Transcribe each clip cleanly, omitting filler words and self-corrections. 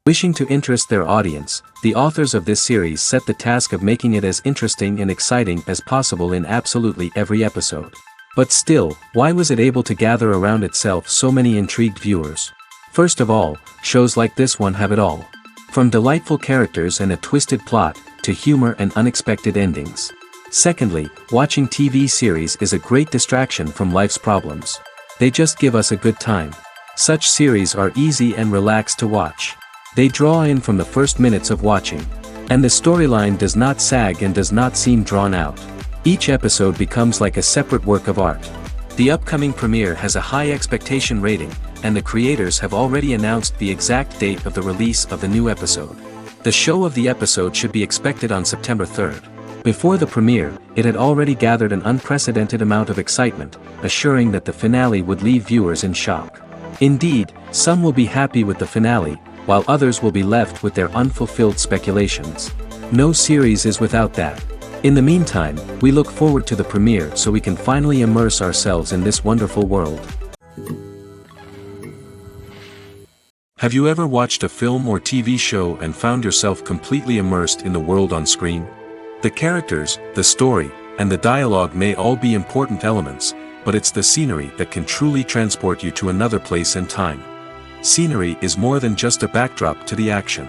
Wishing to interest their audience, the authors of this series set the task of making it as interesting and exciting as possible in absolutely every episode. But still, why was it able to gather around itself so many intrigued viewers? First of all, shows like this one have it all. From delightful characters and a twisted plot, to humor and unexpected endings. Secondly, watching TV series is a great distraction from life's problems. They just give us a good time. Such series are easy and relaxed to watch. They draw in from the first minutes of watching. And the storyline does not sag and does not seem drawn out. Each episode becomes like a separate work of art. The upcoming premiere has a high expectation rating, and the creators have already announced the exact date of the release of the new episode. The show of the episode should be expected on September 3rd. Before the premiere, it had already gathered an unprecedented amount of excitement, assuring that the finale would leave viewers in shock. Indeed, some will be happy with the finale, while others will be left with their unfulfilled speculations. No series is without that. In the meantime, we look forward to the premiere so we can finally immerse ourselves in this wonderful world. Have you ever watched a film or TV show and found yourself completely immersed in the world on screen? The characters, the story, and the dialogue may all be important elements, but it's the scenery that can truly transport you to another place and time. Scenery is more than just a backdrop to the action.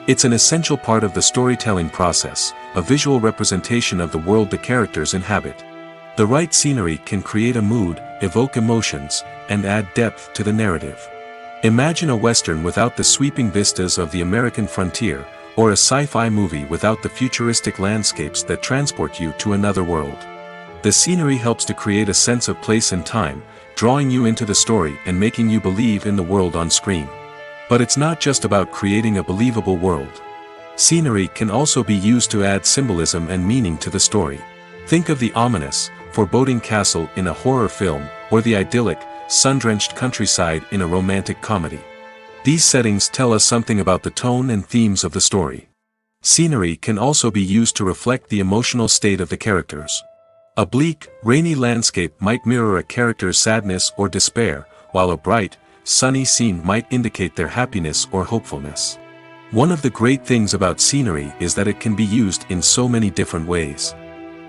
It's an essential part of the storytelling process, a visual representation of the world the characters inhabit. The right scenery can create a mood, evoke emotions, and add depth to the narrative. Imagine a Western without the sweeping vistas of the American frontier, or a sci-fi movie without the futuristic landscapes that transport you to another world. The scenery helps to create a sense of place and time, drawing you into the story and making you believe in the world on screen. But it's not just about creating a believable world. Scenery can also be used to add symbolism and meaning to the story. Think of the ominous, foreboding castle in a horror film, or the idyllic, sun-drenched countryside in a romantic comedy. These settings tell us something about the tone and themes of the story. Scenery can also be used to reflect the emotional state of the characters. A bleak, rainy landscape might mirror a character's sadness or despair, while a bright, sunny scene might indicate their happiness or hopefulness. One of the great things about scenery is that it can be used in so many different ways.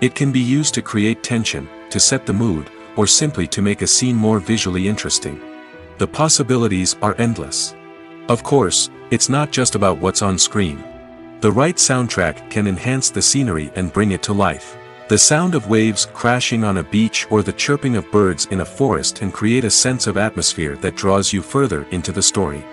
It can be used to create tension, to set the mood, or simply to make a scene more visually interesting. The possibilities are endless. Of course, it's not just about what's on screen. The right soundtrack can enhance the scenery and bring it to life. The sound of waves crashing on a beach or the chirping of birds in a forest can create a sense of atmosphere that draws you further into the story.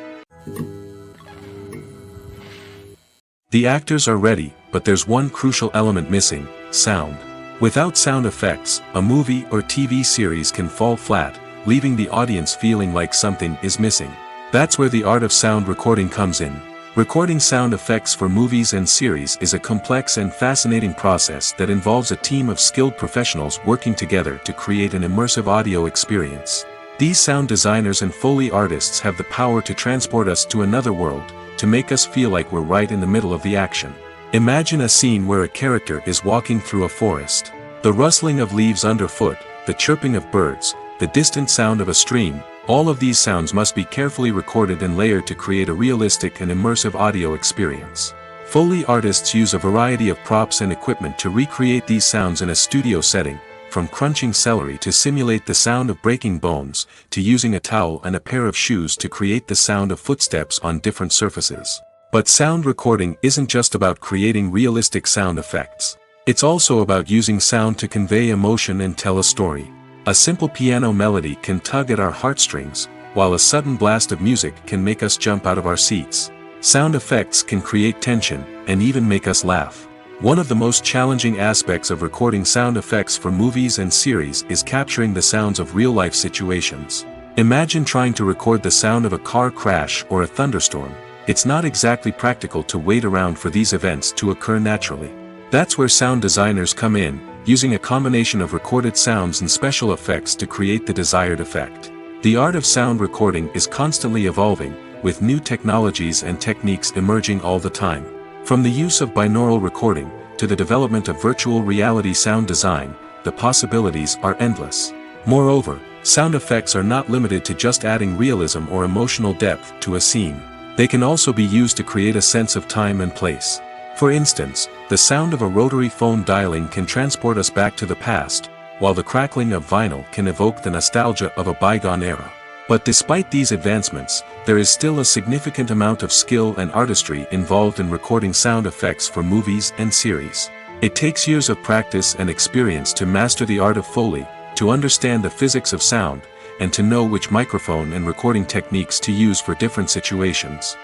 The actors are ready, but there's one crucial element missing: sound. Without sound effects, a movie or TV series can fall flat, leaving the audience feeling like something is missing. That's where the art of sound recording comes in. Recording sound effects for movies and series is a complex and fascinating process that involves a team of skilled professionals working together to create an immersive audio experience. These sound designers and Foley artists have the power to transport us to another world, to make us feel like we're right in the middle of the action. Imagine a scene where a character is walking through a forest. The rustling of leaves underfoot, the chirping of birds, the distant sound of a stream, all of these sounds must be carefully recorded and layered to create a realistic and immersive audio experience. Foley artists use a variety of props and equipment to recreate these sounds in a studio setting, from crunching celery to simulate the sound of breaking bones, to using a towel and a pair of shoes to create the sound of footsteps on different surfaces. But sound recording isn't just about creating realistic sound effects. It's also about using sound to convey emotion and tell a story. A simple piano melody can tug at our heartstrings, while a sudden blast of music can make us jump out of our seats. Sound effects can create tension, and even make us laugh. One of the most challenging aspects of recording sound effects for movies and series is capturing the sounds of real-life situations. Imagine trying to record the sound of a car crash or a thunderstorm. It's not exactly practical to wait around for these events to occur naturally. That's where sound designers come in, using a combination of recorded sounds and special effects to create the desired effect. The art of sound recording is constantly evolving, with new technologies and techniques emerging all the time. From the use of binaural recording, to the development of virtual reality sound design, the possibilities are endless. Moreover, sound effects are not limited to just adding realism or emotional depth to a scene. They can also be used to create a sense of time and place. For instance, the sound of a rotary phone dialing can transport us back to the past, while the crackling of vinyl can evoke the nostalgia of a bygone era. But despite these advancements, there is still a significant amount of skill and artistry involved in recording sound effects for movies and series. It takes years of practice and experience to master the art of Foley, to understand the physics of sound, and to know which microphone and recording techniques to use for different situations.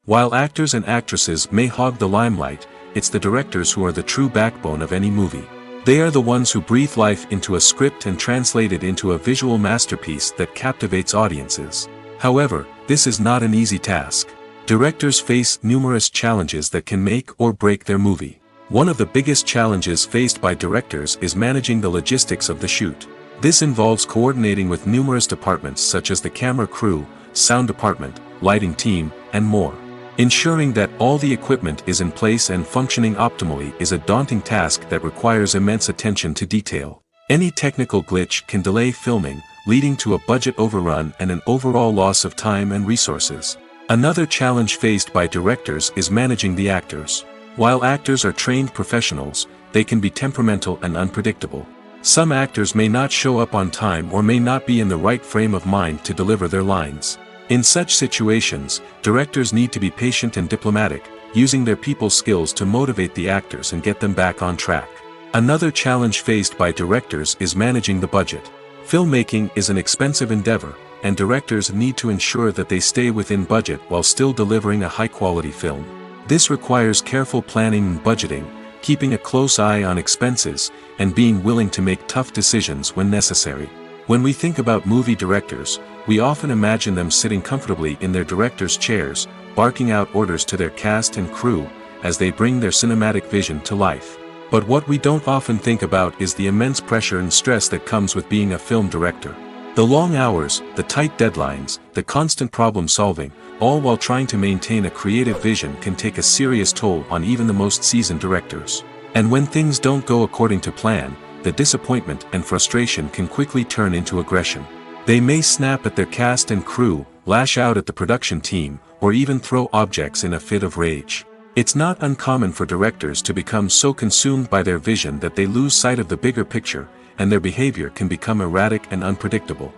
While actors and actresses may hog the limelight, it's the directors who are the true backbone of any movie. They are the ones who breathe life into a script and translate it into a visual masterpiece that captivates audiences. However, this is not an easy task. Directors face numerous challenges that can make or break their movie. One of the biggest challenges faced by directors is managing the logistics of the shoot. This involves coordinating with numerous departments such as the camera crew, sound department, lighting team, and more. Ensuring that all the equipment is in place and functioning optimally is a daunting task that requires immense attention to detail. Any technical glitch can delay filming, leading to a budget overrun and an overall loss of time and resources. Another challenge faced by directors is managing the actors. While actors are trained professionals, they can be temperamental and unpredictable. Some actors may not show up on time or may not be in the right frame of mind to deliver their lines. In such situations, directors need to be patient and diplomatic, using their people skills to motivate the actors and get them back on track. Another challenge faced by directors is managing the budget. Filmmaking is an expensive endeavor, and directors need to ensure that they stay within budget while still delivering a high-quality film. This requires careful planning and budgeting, keeping a close eye on expenses, and being willing to make tough decisions when necessary. When we think about movie directors, we often imagine them sitting comfortably in their director's chairs, barking out orders to their cast and crew, as they bring their cinematic vision to life. But what we don't often think about is the immense pressure and stress that comes with being a film director. The long hours, the tight deadlines, the constant problem solving, all while trying to maintain a creative vision can take a serious toll on even the most seasoned directors. And when things don't go according to plan, the disappointment and frustration can quickly turn into aggression. They may snap at their cast and crew, lash out at the production team, or even throw objects in a fit of rage. It's not uncommon for directors to become so consumed by their vision that they lose sight of the bigger picture, and their behavior can become erratic and unpredictable.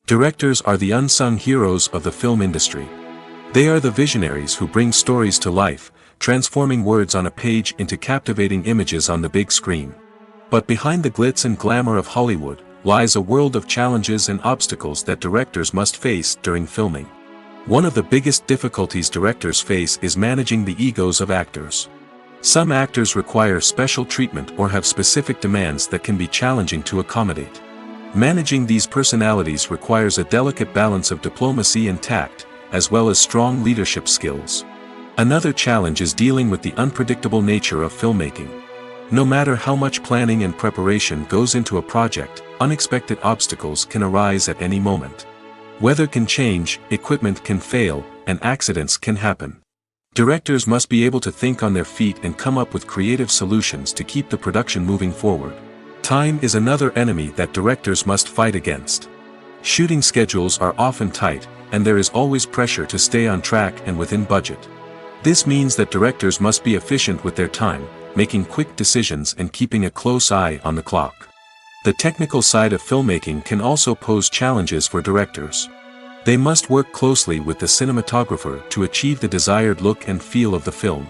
Directors are the unsung heroes of the film industry. They are the visionaries who bring stories to life, transforming words on a page into captivating images on the big screen. But behind the glitz and glamour of Hollywood, lies a world of challenges and obstacles that directors must face during filming. One of the biggest difficulties directors face is managing the egos of actors. Some actors require special treatment or have specific demands that can be challenging to accommodate. Managing these personalities requires a delicate balance of diplomacy and tact, as well as strong leadership skills. Another challenge is dealing with the unpredictable nature of filmmaking. No matter how much planning and preparation goes into a project, unexpected obstacles can arise at any moment. Weather can change, equipment can fail, and accidents can happen. Directors must be able to think on their feet and come up with creative solutions to keep the production moving forward. Time is another enemy that directors must fight against. Shooting schedules are often tight, and there is always pressure to stay on track and within budget. This means that directors must be efficient with their time, making quick decisions and keeping a close eye on the clock. The technical side of filmmaking can also pose challenges for directors. They must work closely with the cinematographer to achieve the desired look and feel of the film.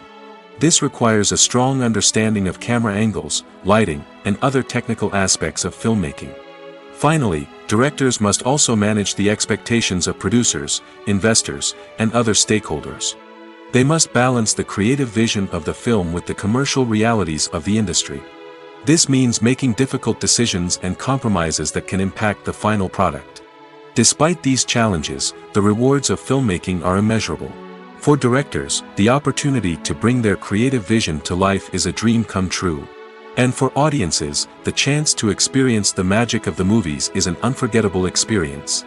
This requires a strong understanding of camera angles, lighting, and other technical aspects of filmmaking. Finally, directors must also manage the expectations of producers, investors, and other stakeholders. They must balance the creative vision of the film with the commercial realities of the industry. This means making difficult decisions and compromises that can impact the final product. Despite these challenges, the rewards of filmmaking are immeasurable. For directors, the opportunity to bring their creative vision to life is a dream come true. And for audiences, the chance to experience the magic of the movies is an unforgettable experience.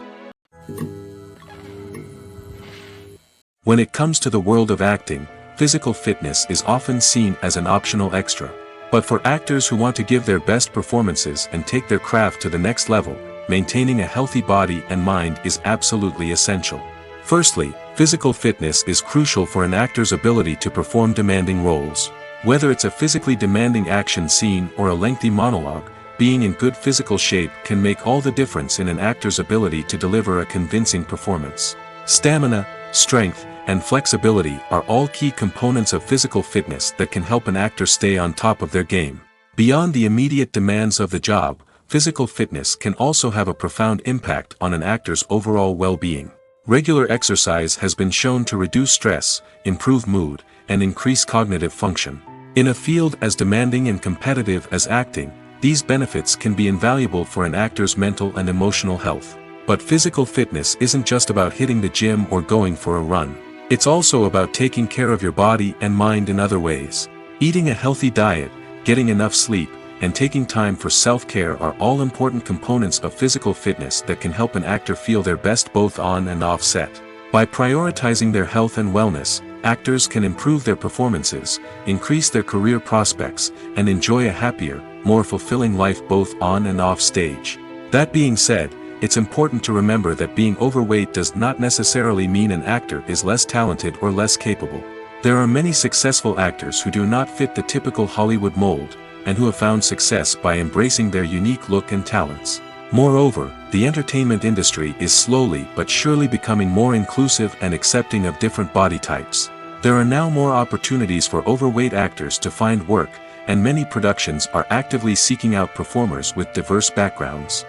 When it comes to the world of acting, physical fitness is often seen as an optional extra. But for actors who want to give their best performances and take their craft to the next level, maintaining a healthy body and mind is absolutely essential. Firstly, physical fitness is crucial for an actor's ability to perform demanding roles. Whether it's a physically demanding action scene or a lengthy monologue, being in good physical shape can make all the difference in an actor's ability to deliver a convincing performance. Stamina, strength, and flexibility are all key components of physical fitness that can help an actor stay on top of their game. Beyond the immediate demands of the job, physical fitness can also have a profound impact on an actor's overall well-being. Regular exercise has been shown to reduce stress, improve mood, and increase cognitive function. In a field as demanding and competitive as acting, these benefits can be invaluable for an actor's mental and emotional health. But physical fitness isn't just about hitting the gym or going for a run. It's also about taking care of your body and mind in other ways. Eating a healthy diet, getting enough sleep, and taking time for self-care are all important components of physical fitness that can help an actor feel their best both on and off set. By prioritizing their health and wellness, actors can improve their performances, increase their career prospects, and enjoy a happier, more fulfilling life both on and off stage. That being said, it's important to remember that being overweight does not necessarily mean an actor is less talented or less capable. There are many successful actors who do not fit the typical Hollywood mold, and who have found success by embracing their unique look and talents. Moreover, the entertainment industry is slowly but surely becoming more inclusive and accepting of different body types. There are now more opportunities for overweight actors to find work, and many productions are actively seeking out performers with diverse backgrounds.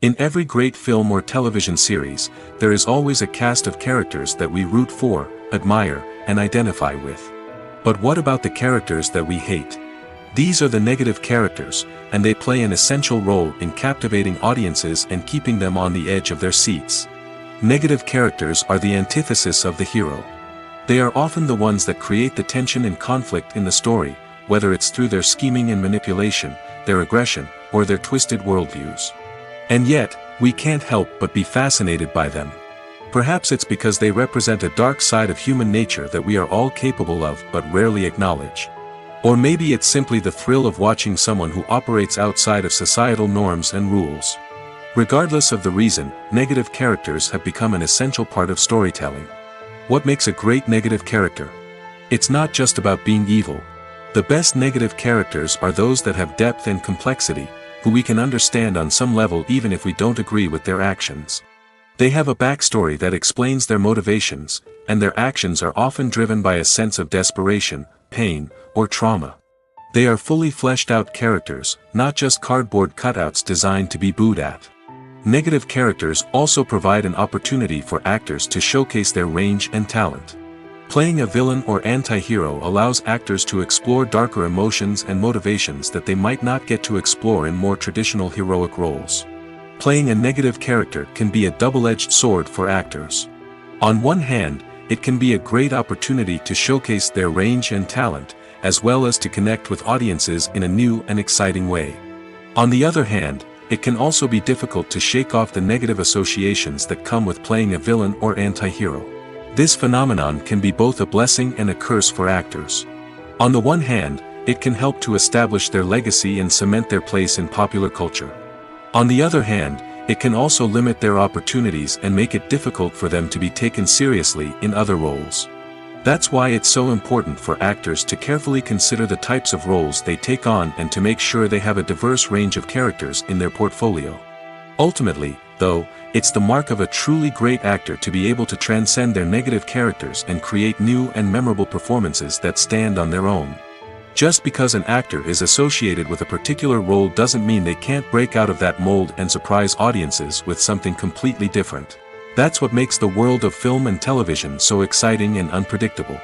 In every great film or television series, there is always a cast of characters that we root for, admire, and identify with. But what about the characters that we hate? These are the negative characters, and they play an essential role in captivating audiences and keeping them on the edge of their seats. Negative characters are the antithesis of the hero. They are often the ones that create the tension and conflict in the story, whether it's through their scheming and manipulation, their aggression, or their twisted worldviews. And yet, we can't help but be fascinated by them. Perhaps it's because they represent a dark side of human nature that we are all capable of but rarely acknowledge. Or maybe it's simply the thrill of watching someone who operates outside of societal norms and rules. Regardless of the reason, negative characters have become an essential part of storytelling. What makes a great negative character? It's not just about being evil. The best negative characters are those that have depth and complexity, who we can understand on some level even if we don't agree with their actions. They have a backstory that explains their motivations, and their actions are often driven by a sense of desperation, pain, or trauma. They are fully fleshed out characters, not just cardboard cutouts designed to be booed at. Negative characters also provide an opportunity for actors to showcase their range and talent. Playing a villain or anti-hero allows actors to explore darker emotions and motivations that they might not get to explore in more traditional heroic roles. Playing a negative character can be a double-edged sword for actors. On one hand, it can be a great opportunity to showcase their range and talent, as well as to connect with audiences in a new and exciting way. On the other hand, it can also be difficult to shake off the negative associations that come with playing a villain or anti-hero. This phenomenon can be both a blessing and a curse for actors. On the one hand, it can help to establish their legacy and cement their place in popular culture. On the other hand, it can also limit their opportunities and make it difficult for them to be taken seriously in other roles. That's why it's so important for actors to carefully consider the types of roles they take on and to make sure they have a diverse range of characters in their portfolio. Ultimately, though, it's the mark of a truly great actor to be able to transcend their negative characters and create new and memorable performances that stand on their own. Just because an actor is associated with a particular role doesn't mean they can't break out of that mold and surprise audiences with something completely different. That's what makes the world of film and television so exciting and unpredictable.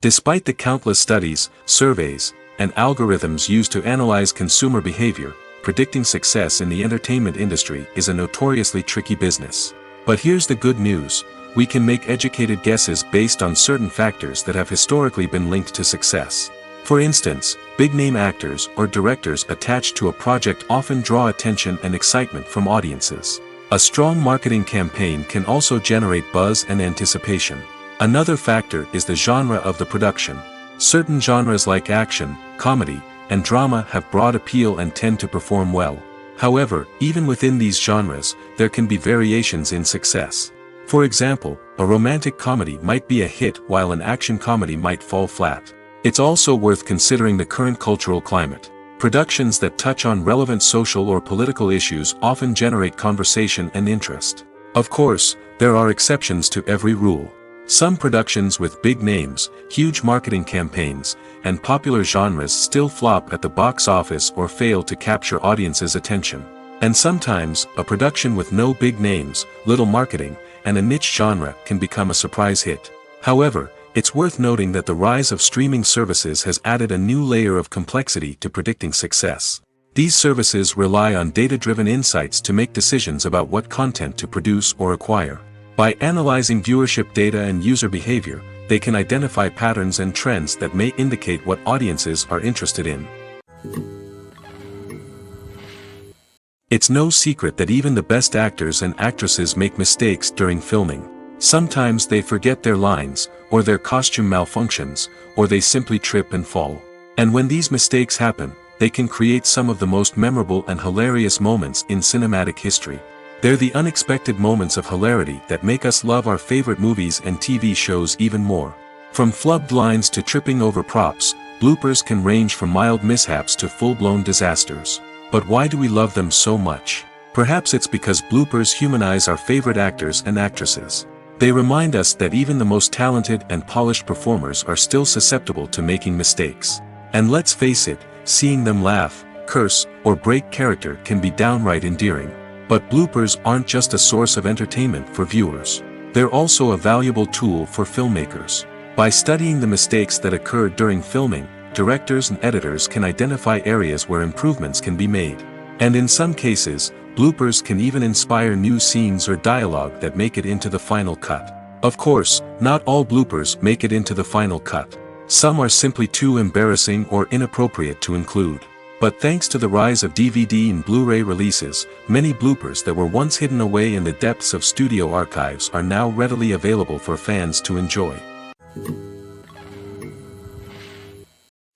Despite the countless studies, surveys, and algorithms used to analyze consumer behavior, predicting success in the entertainment industry is a notoriously tricky business. But here's the good news: we can make educated guesses based on certain factors that have historically been linked to success. For instance, big-name actors or directors attached to a project often draw attention and excitement from audiences. A strong marketing campaign can also generate buzz and anticipation. Another factor is the genre of the production. Certain genres like action, comedy, and drama have broad appeal and tend to perform well. However, even within these genres, there can be variations in success. For example, a romantic comedy might be a hit while an action comedy might fall flat. It's also worth considering the current cultural climate. Productions that touch on relevant social or political issues often generate conversation and interest. Of course, there are exceptions to every rule. Some productions with big names, huge marketing campaigns, and popular genres still flop at the box office or fail to capture audiences' attention. And sometimes, a production with no big names, little marketing, and a niche genre can become a surprise hit. However, it's worth noting that the rise of streaming services has added a new layer of complexity to predicting success. These services rely on data-driven insights to make decisions about what content to produce or acquire. By analyzing viewership data and user behavior, they can identify patterns and trends that may indicate what audiences are interested in. It's no secret that even the best actors and actresses make mistakes during filming. Sometimes they forget their lines, or their costume malfunctions, or they simply trip and fall. And when these mistakes happen, they can create some of the most memorable and hilarious moments in cinematic history. They're the unexpected moments of hilarity that make us love our favorite movies and TV shows even more. From flubbed lines to tripping over props, bloopers can range from mild mishaps to full-blown disasters. But why do we love them so much? Perhaps it's because bloopers humanize our favorite actors and actresses. They remind us that even the most talented and polished performers are still susceptible to making mistakes. And let's face it, seeing them laugh, curse, or break character can be downright endearing. But bloopers aren't just a source of entertainment for viewers. They're also a valuable tool for filmmakers. By studying the mistakes that occur during filming, directors and editors can identify areas where improvements can be made. And in some cases, bloopers can even inspire new scenes or dialogue that make it into the final cut. Of course, not all bloopers make it into the final cut. Some are simply too embarrassing or inappropriate to include. But thanks to the rise of DVD and Blu-ray releases, many bloopers that were once hidden away in the depths of studio archives are now readily available for fans to enjoy.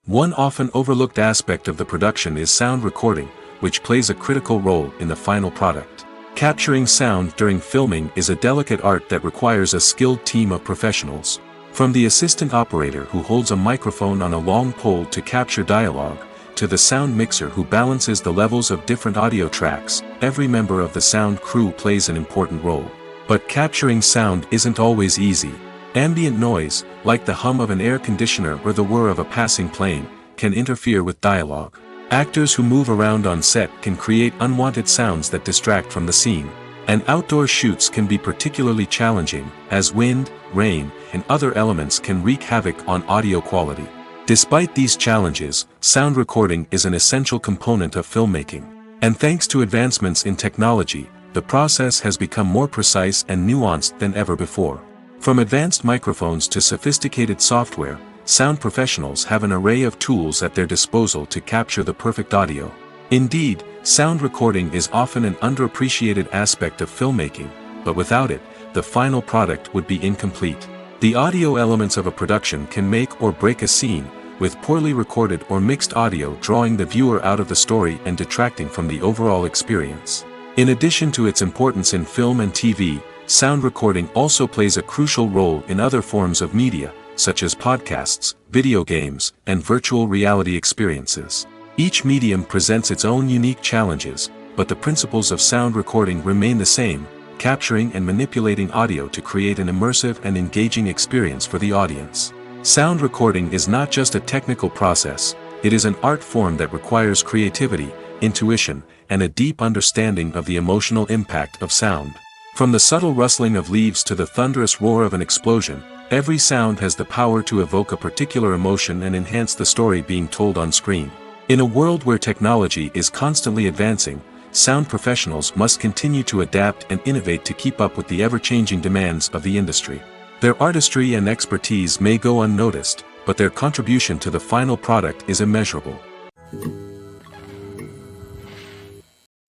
One often overlooked aspect of the production is sound recording, which plays a critical role in the final product. Capturing sound during filming is a delicate art that requires a skilled team of professionals. From the assistant operator who holds a microphone on a long pole to capture dialogue, to the sound mixer who balances the levels of different audio tracks, every member of the sound crew plays an important role. But capturing sound isn't always easy. Ambient noise, like the hum of an air conditioner or the whir of a passing plane, can interfere with dialogue. Actors who move around on set can create unwanted sounds that distract from the scene. And outdoor shoots can be particularly challenging, as wind, rain, and other elements can wreak havoc on audio quality. Despite these challenges, sound recording is an essential component of filmmaking. And thanks to advancements in technology, the process has become more precise and nuanced than ever before. From advanced microphones to sophisticated software, sound professionals have an array of tools at their disposal to capture the perfect audio. Indeed, sound recording is often an underappreciated aspect of filmmaking, but without it, the final product would be incomplete. The audio elements of a production can make or break a scene, with poorly recorded or mixed audio drawing the viewer out of the story and detracting from the overall experience. In addition to its importance in film and TV, sound recording also plays a crucial role in other forms of media, such as podcasts, video games, and virtual reality experiences. Each medium presents its own unique challenges, but the principles of sound recording remain the same, capturing and manipulating audio to create an immersive and engaging experience for the audience. Sound recording is not just a technical process, it is an art form that requires creativity, intuition, and a deep understanding of the emotional impact of sound. From the subtle rustling of leaves to the thunderous roar of an explosion, every sound has the power to evoke a particular emotion and enhance the story being told on screen. In a world where technology is constantly advancing, sound professionals must continue to adapt and innovate to keep up with the ever-changing demands of the industry. Their artistry and expertise may go unnoticed, but their contribution to the final product is immeasurable.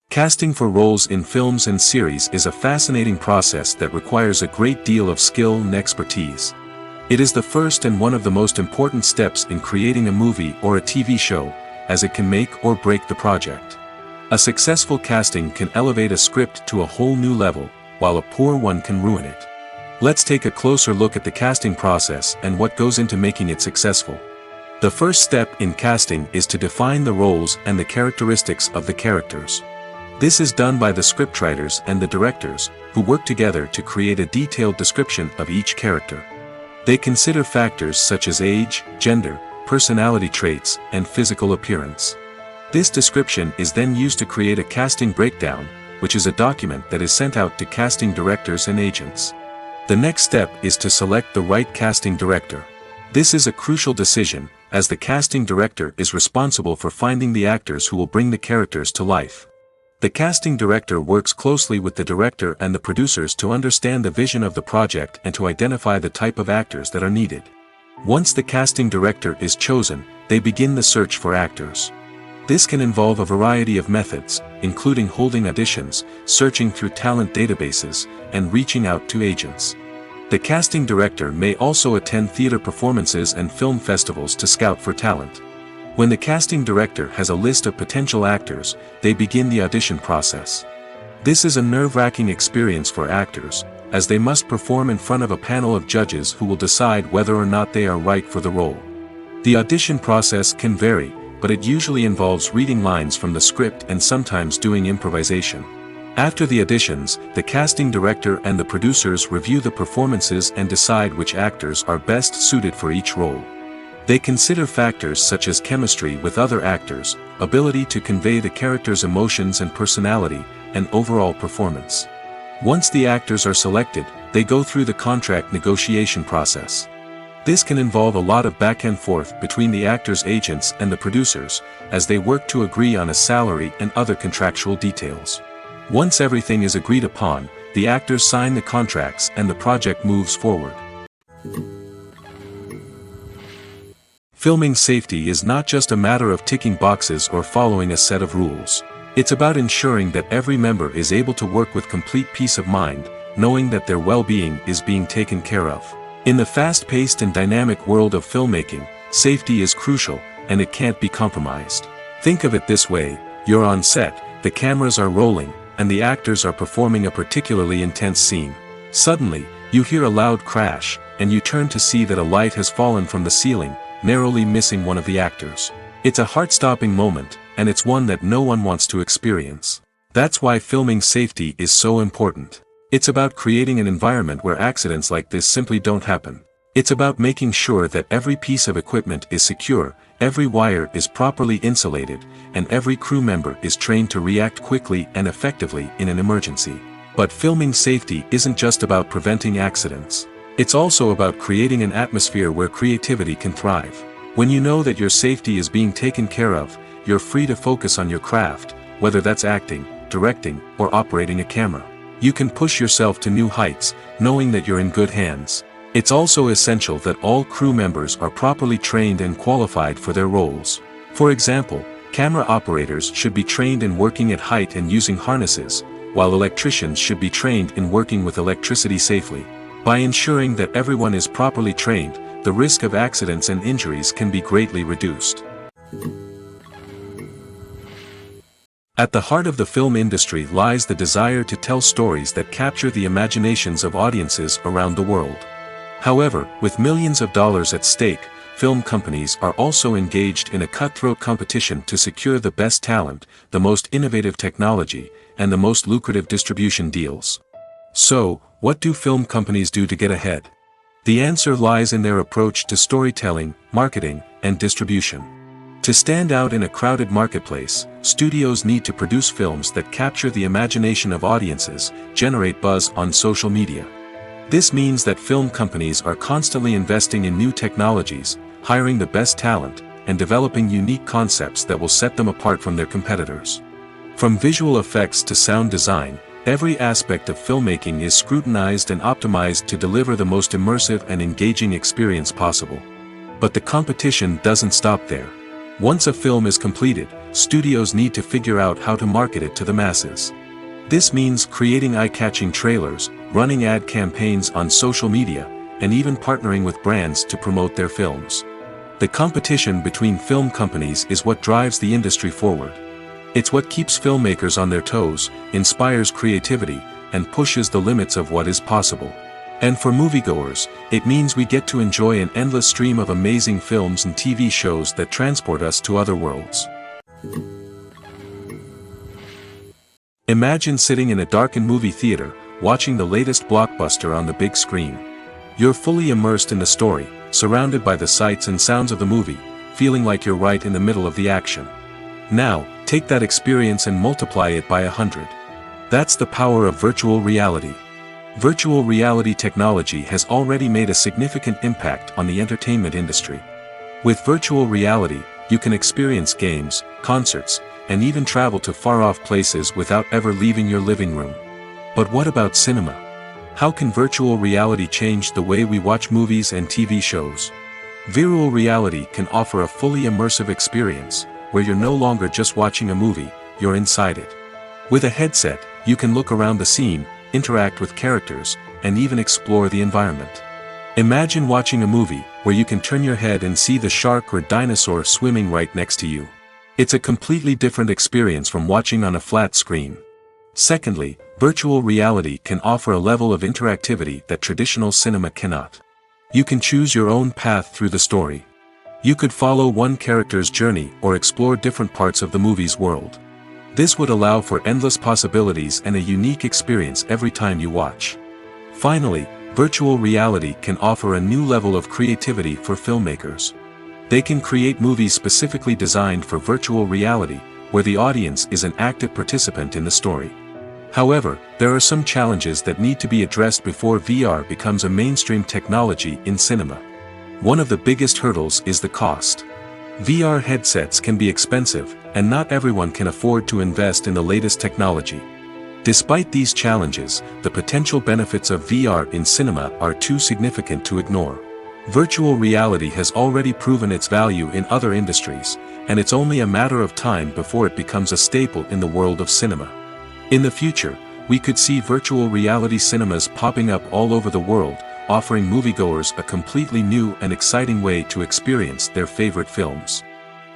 Casting for roles in films and series is a fascinating process that requires a great deal of skill and expertise. It is the first and one of the most important steps in creating a movie or a TV show, as it can make or break the project. A successful casting can elevate a script to a whole new level, while a poor one can ruin it. Let's take a closer look at the casting process and what goes into making it successful. The first step in casting is to define the roles and the characteristics of the characters. This is done by the scriptwriters and the directors, who work together to create a detailed description of each character. They consider factors such as age, gender, personality traits, and physical appearance. This description is then used to create a casting breakdown, which is a document that is sent out to casting directors and agents. The next step is to select the right casting director. This is a crucial decision, as the casting director is responsible for finding the actors who will bring the characters to life. The casting director works closely with the director and the producers to understand the vision of the project and to identify the type of actors that are needed. Once the casting director is chosen, they begin the search for actors. This can involve a variety of methods, including holding auditions, searching through talent databases, and reaching out to agents. The casting director may also attend theater performances and film festivals to scout for talent. When the casting director has a list of potential actors, they begin the audition process. This is a nerve-wracking experience for actors, as they must perform in front of a panel of judges who will decide whether or not they are right for the role. The audition process can vary, but it usually involves reading lines from the script and sometimes doing improvisation. After the auditions, the casting director and the producers review the performances and decide which actors are best suited for each role. They consider factors such as chemistry with other actors, ability to convey the character's emotions and personality, and overall performance. Once the actors are selected, they go through the contract negotiation process. This can involve a lot of back and forth between the actors' agents and the producers, as they work to agree on a salary and other contractual details. Once everything is agreed upon, the actors sign the contracts and the project moves forward. Filming safety is not just a matter of ticking boxes or following a set of rules. It's about ensuring that every member is able to work with complete peace of mind, knowing that their well-being is being taken care of. In the fast-paced and dynamic world of filmmaking, safety is crucial, and it can't be compromised. Think of it this way: you're on set, the cameras are rolling, and the actors are performing a particularly intense scene. Suddenly, you hear a loud crash, and you turn to see that a light has fallen from the ceiling, narrowly missing one of the actors. It's a heart-stopping moment, and it's one that no one wants to experience. That's why filming safety is so important. It's about creating an environment where accidents like this simply don't happen. It's about making sure that every piece of equipment is secure, every wire is properly insulated, and every crew member is trained to react quickly and effectively in an emergency. But filming safety isn't just about preventing accidents. It's also about creating an atmosphere where creativity can thrive. When you know that your safety is being taken care of, you're free to focus on your craft, whether that's acting, directing, or operating a camera. You can push yourself to new heights, knowing that you're in good hands. It's also essential that all crew members are properly trained and qualified for their roles. For example, camera operators should be trained in working at height and using harnesses, while electricians should be trained in working with electricity safely. By ensuring that everyone is properly trained, the risk of accidents and injuries can be greatly reduced. At the heart of the film industry lies the desire to tell stories that capture the imaginations of audiences around the world. However, with millions of dollars at stake, film companies are also engaged in a cutthroat competition to secure the best talent, the most innovative technology, and the most lucrative distribution deals. So, what do film companies do to get ahead? The answer lies in their approach to storytelling, marketing, and distribution. To stand out in a crowded marketplace, studios need to produce films that capture the imagination of audiences, generate buzz on social media. This means that film companies are constantly investing in new technologies, hiring the best talent, and developing unique concepts that will set them apart from their competitors. From visual effects to sound design, every aspect of filmmaking is scrutinized and optimized to deliver the most immersive and engaging experience possible. But the competition doesn't stop there. Once a film is completed, studios need to figure out how to market it to the masses. This means creating eye-catching trailers, running ad campaigns on social media, and even partnering with brands to promote their films. The competition between film companies is what drives the industry forward. It's what keeps filmmakers on their toes, inspires creativity, and pushes the limits of what is possible. And for moviegoers, it means we get to enjoy an endless stream of amazing films and TV shows that transport us to other worlds. Imagine sitting in a darkened movie theater, watching the latest blockbuster on the big screen. You're fully immersed in the story, surrounded by the sights and sounds of the movie, feeling like you're right in the middle of the action. Now, take that experience and multiply it by 100. That's the power of virtual reality. Virtual reality technology has already made a significant impact on the entertainment industry. With virtual reality, you can experience games, concerts, and even travel to far-off places without ever leaving your living room. But what about cinema? How can virtual reality change the way we watch movies and TV shows? Virtual reality can offer a fully immersive experience, where you're no longer just watching a movie, you're inside it. With a headset, you can look around the scene, interact with characters, and even explore the environment. Imagine watching a movie where you can turn your head and see the shark or dinosaur swimming right next to you. It's a completely different experience from watching on a flat screen. Secondly, virtual reality can offer a level of interactivity that traditional cinema cannot. You can choose your own path through the story. You could follow one character's journey or explore different parts of the movie's world. This would allow for endless possibilities and a unique experience every time you watch. Finally, virtual reality can offer a new level of creativity for filmmakers. They can create movies specifically designed for virtual reality, where the audience is an active participant in the story. However, there are some challenges that need to be addressed before VR becomes a mainstream technology in cinema. One of the biggest hurdles is the cost. VR headsets can be expensive, and not everyone can afford to invest in the latest technology. Despite these challenges, the potential benefits of VR in cinema are too significant to ignore. Virtual reality has already proven its value in other industries, and it's only a matter of time before it becomes a staple in the world of cinema. In the future, we could see virtual reality cinemas popping up all over the world, offering moviegoers a completely new and exciting way to experience their favorite films.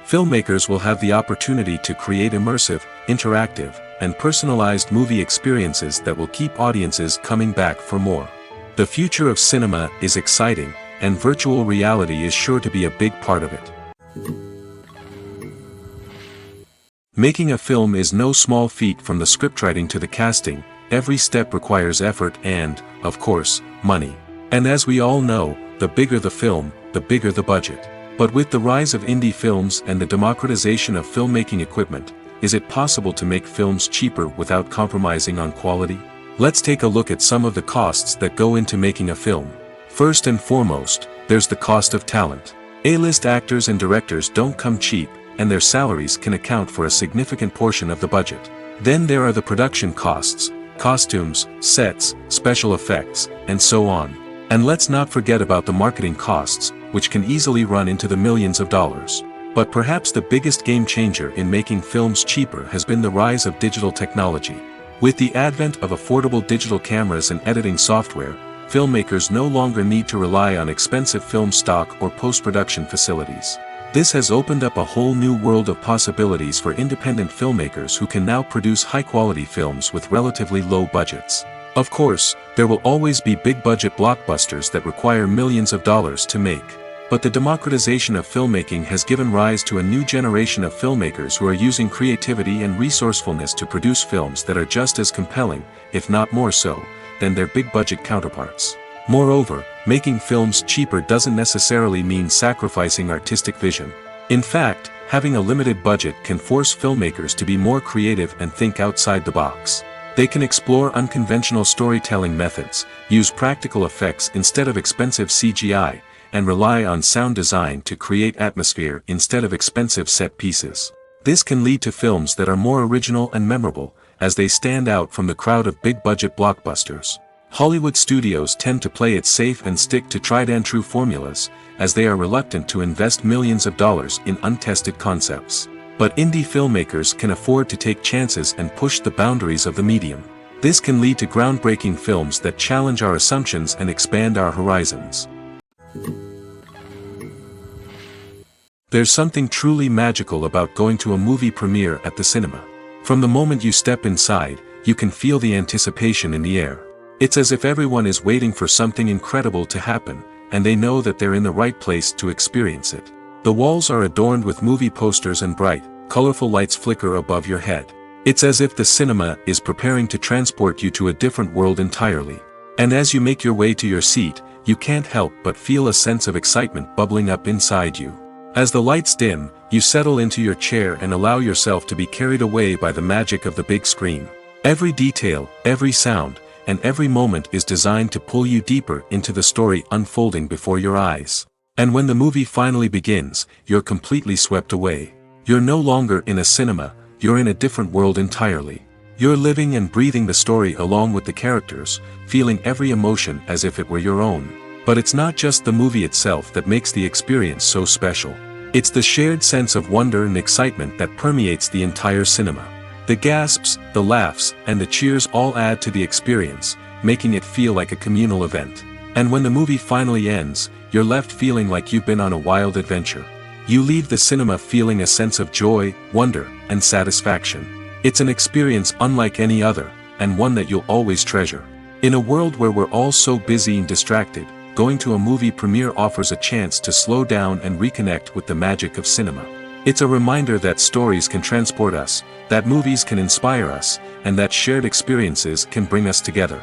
Filmmakers will have the opportunity to create immersive, interactive, and personalized movie experiences that will keep audiences coming back for more. The future of cinema is exciting, and virtual reality is sure to be a big part of it. Making a film is no small feat. From the scriptwriting to the casting, every step requires effort and, of course, money. And as we all know, the bigger the film, the bigger the budget. But with the rise of indie films and the democratization of filmmaking equipment, is it possible to make films cheaper without compromising on quality? Let's take a look at some of the costs that go into making a film. First and foremost, there's the cost of talent. A-list actors and directors don't come cheap, and their salaries can account for a significant portion of the budget. Then there are the production costs, costumes, sets, special effects, and so on. And let's not forget about the marketing costs, which can easily run into the millions of dollars. But perhaps the biggest game changer in making films cheaper has been the rise of digital technology. With the advent of affordable digital cameras and editing software, filmmakers no longer need to rely on expensive film stock or post-production facilities. This has opened up a whole new world of possibilities for independent filmmakers who can now produce high-quality films with relatively low budgets. Of course, there will always be big-budget blockbusters that require millions of dollars to make. But the democratization of filmmaking has given rise to a new generation of filmmakers who are using creativity and resourcefulness to produce films that are just as compelling, if not more so, than their big-budget counterparts. Moreover, making films cheaper doesn't necessarily mean sacrificing artistic vision. In fact, having a limited budget can force filmmakers to be more creative and think outside the box. They can explore unconventional storytelling methods, use practical effects instead of expensive CGI, and rely on sound design to create atmosphere instead of expensive set pieces. This can lead to films that are more original and memorable, as they stand out from the crowd of big-budget blockbusters. Hollywood studios tend to play it safe and stick to tried-and-true formulas, as they are reluctant to invest millions of dollars in untested concepts. But indie filmmakers can afford to take chances and push the boundaries of the medium. This can lead to groundbreaking films that challenge our assumptions and expand our horizons. There's something truly magical about going to a movie premiere at the cinema. From the moment you step inside, you can feel the anticipation in the air. It's as if everyone is waiting for something incredible to happen, and they know that they're in the right place to experience it. The walls are adorned with movie posters and bright, colorful lights flicker above your head. It's as if the cinema is preparing to transport you to a different world entirely. And as you make your way to your seat, you can't help but feel a sense of excitement bubbling up inside you. As the lights dim, you settle into your chair and allow yourself to be carried away by the magic of the big screen. Every detail, every sound, and every moment is designed to pull you deeper into the story unfolding before your eyes. And when the movie finally begins, you're completely swept away. You're no longer in a cinema, you're in a different world entirely. You're living and breathing the story along with the characters, feeling every emotion as if it were your own. But it's not just the movie itself that makes the experience so special. It's the shared sense of wonder and excitement that permeates the entire cinema. The gasps, the laughs, and the cheers all add to the experience, making it feel like a communal event. And when the movie finally ends, you're left feeling like you've been on a wild adventure. You leave the cinema feeling a sense of joy, wonder, and satisfaction. It's an experience unlike any other, and one that you'll always treasure. In a world where we're all so busy and distracted, going to a movie premiere offers a chance to slow down and reconnect with the magic of cinema. It's a reminder that stories can transport us, that movies can inspire us, and that shared experiences can bring us together.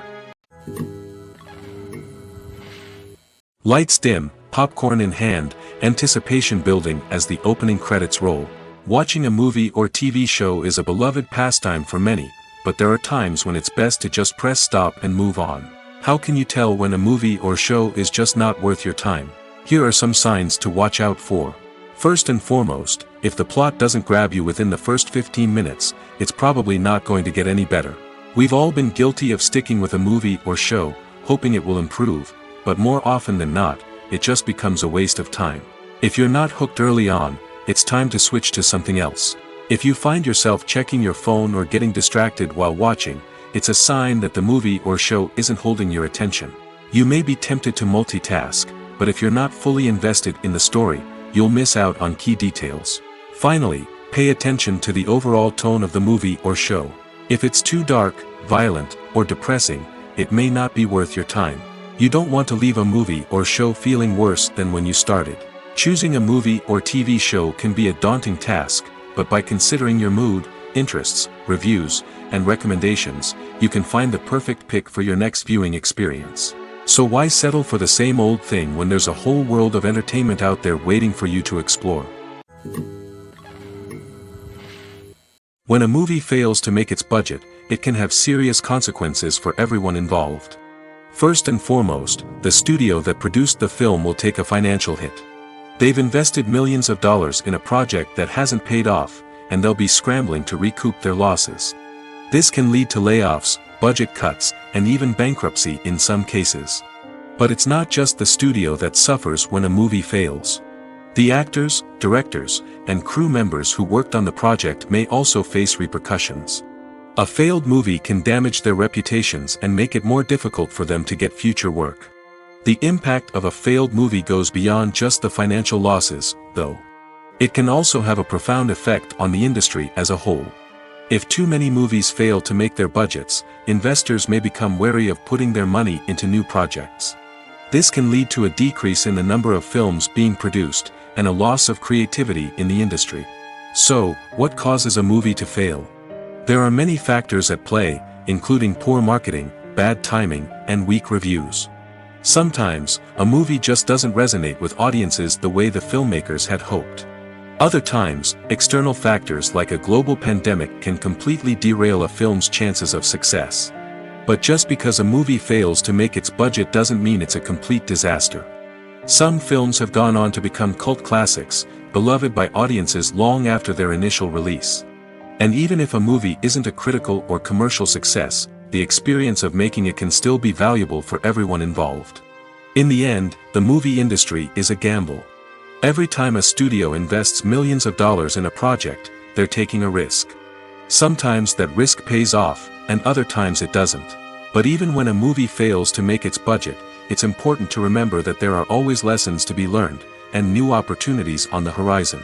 Lights dim, popcorn in hand, anticipation building as the opening credits roll. Watching a movie or TV show is a beloved pastime for many, but there are times when it's best to just press stop and move on. How can you tell when a movie or show is just not worth your time? Here are some signs to watch out for. First and foremost, if the plot doesn't grab you within the first 15 minutes, it's probably not going to get any better. We've all been guilty of sticking with a movie or show, hoping it will improve, but more often than not, it just becomes a waste of time. If you're not hooked early on, it's time to switch to something else. If you find yourself checking your phone or getting distracted while watching, it's a sign that the movie or show isn't holding your attention. You may be tempted to multitask, but if you're not fully invested in the story, you'll miss out on key details. Finally, pay attention to the overall tone of the movie or show. If it's too dark, violent, or depressing, it may not be worth your time. You don't want to leave a movie or show feeling worse than when you started. Choosing a movie or TV show can be a daunting task, but by considering your mood, interests, reviews, and recommendations, you can find the perfect pick for your next viewing experience. So why settle for the same old thing when there's a whole world of entertainment out there waiting for you to explore? When a movie fails to make its budget, it can have serious consequences for everyone involved. First and foremost, the studio that produced the film will take a financial hit. They've invested millions of dollars in a project that hasn't paid off, and they'll be scrambling to recoup their losses. This can lead to layoffs, budget cuts, and even bankruptcy in some cases. But it's not just the studio that suffers when a movie fails. The actors, directors, and crew members who worked on the project may also face repercussions. A failed movie can damage their reputations and make it more difficult for them to get future work. The impact of a failed movie goes beyond just the financial losses, though. It can also have a profound effect on the industry as a whole. If too many movies fail to make their budgets, investors may become wary of putting their money into new projects. This can lead to a decrease in the number of films being produced, and a loss of creativity in the industry. So, what causes a movie to fail? There are many factors at play, including poor marketing, bad timing, and weak reviews. Sometimes, a movie just doesn't resonate with audiences the way the filmmakers had hoped. Other times, external factors like a global pandemic can completely derail a film's chances of success. But just because a movie fails to make its budget doesn't mean it's a complete disaster. Some films have gone on to become cult classics, beloved by audiences long after their initial release. And even if a movie isn't a critical or commercial success, the experience of making it can still be valuable for everyone involved. In the end, the movie industry is a gamble. Every time a studio invests millions of dollars in a project, they're taking a risk. Sometimes that risk pays off, and other times it doesn't. But even when a movie fails to make its budget, it's important to remember that there are always lessons to be learned, and new opportunities on the horizon.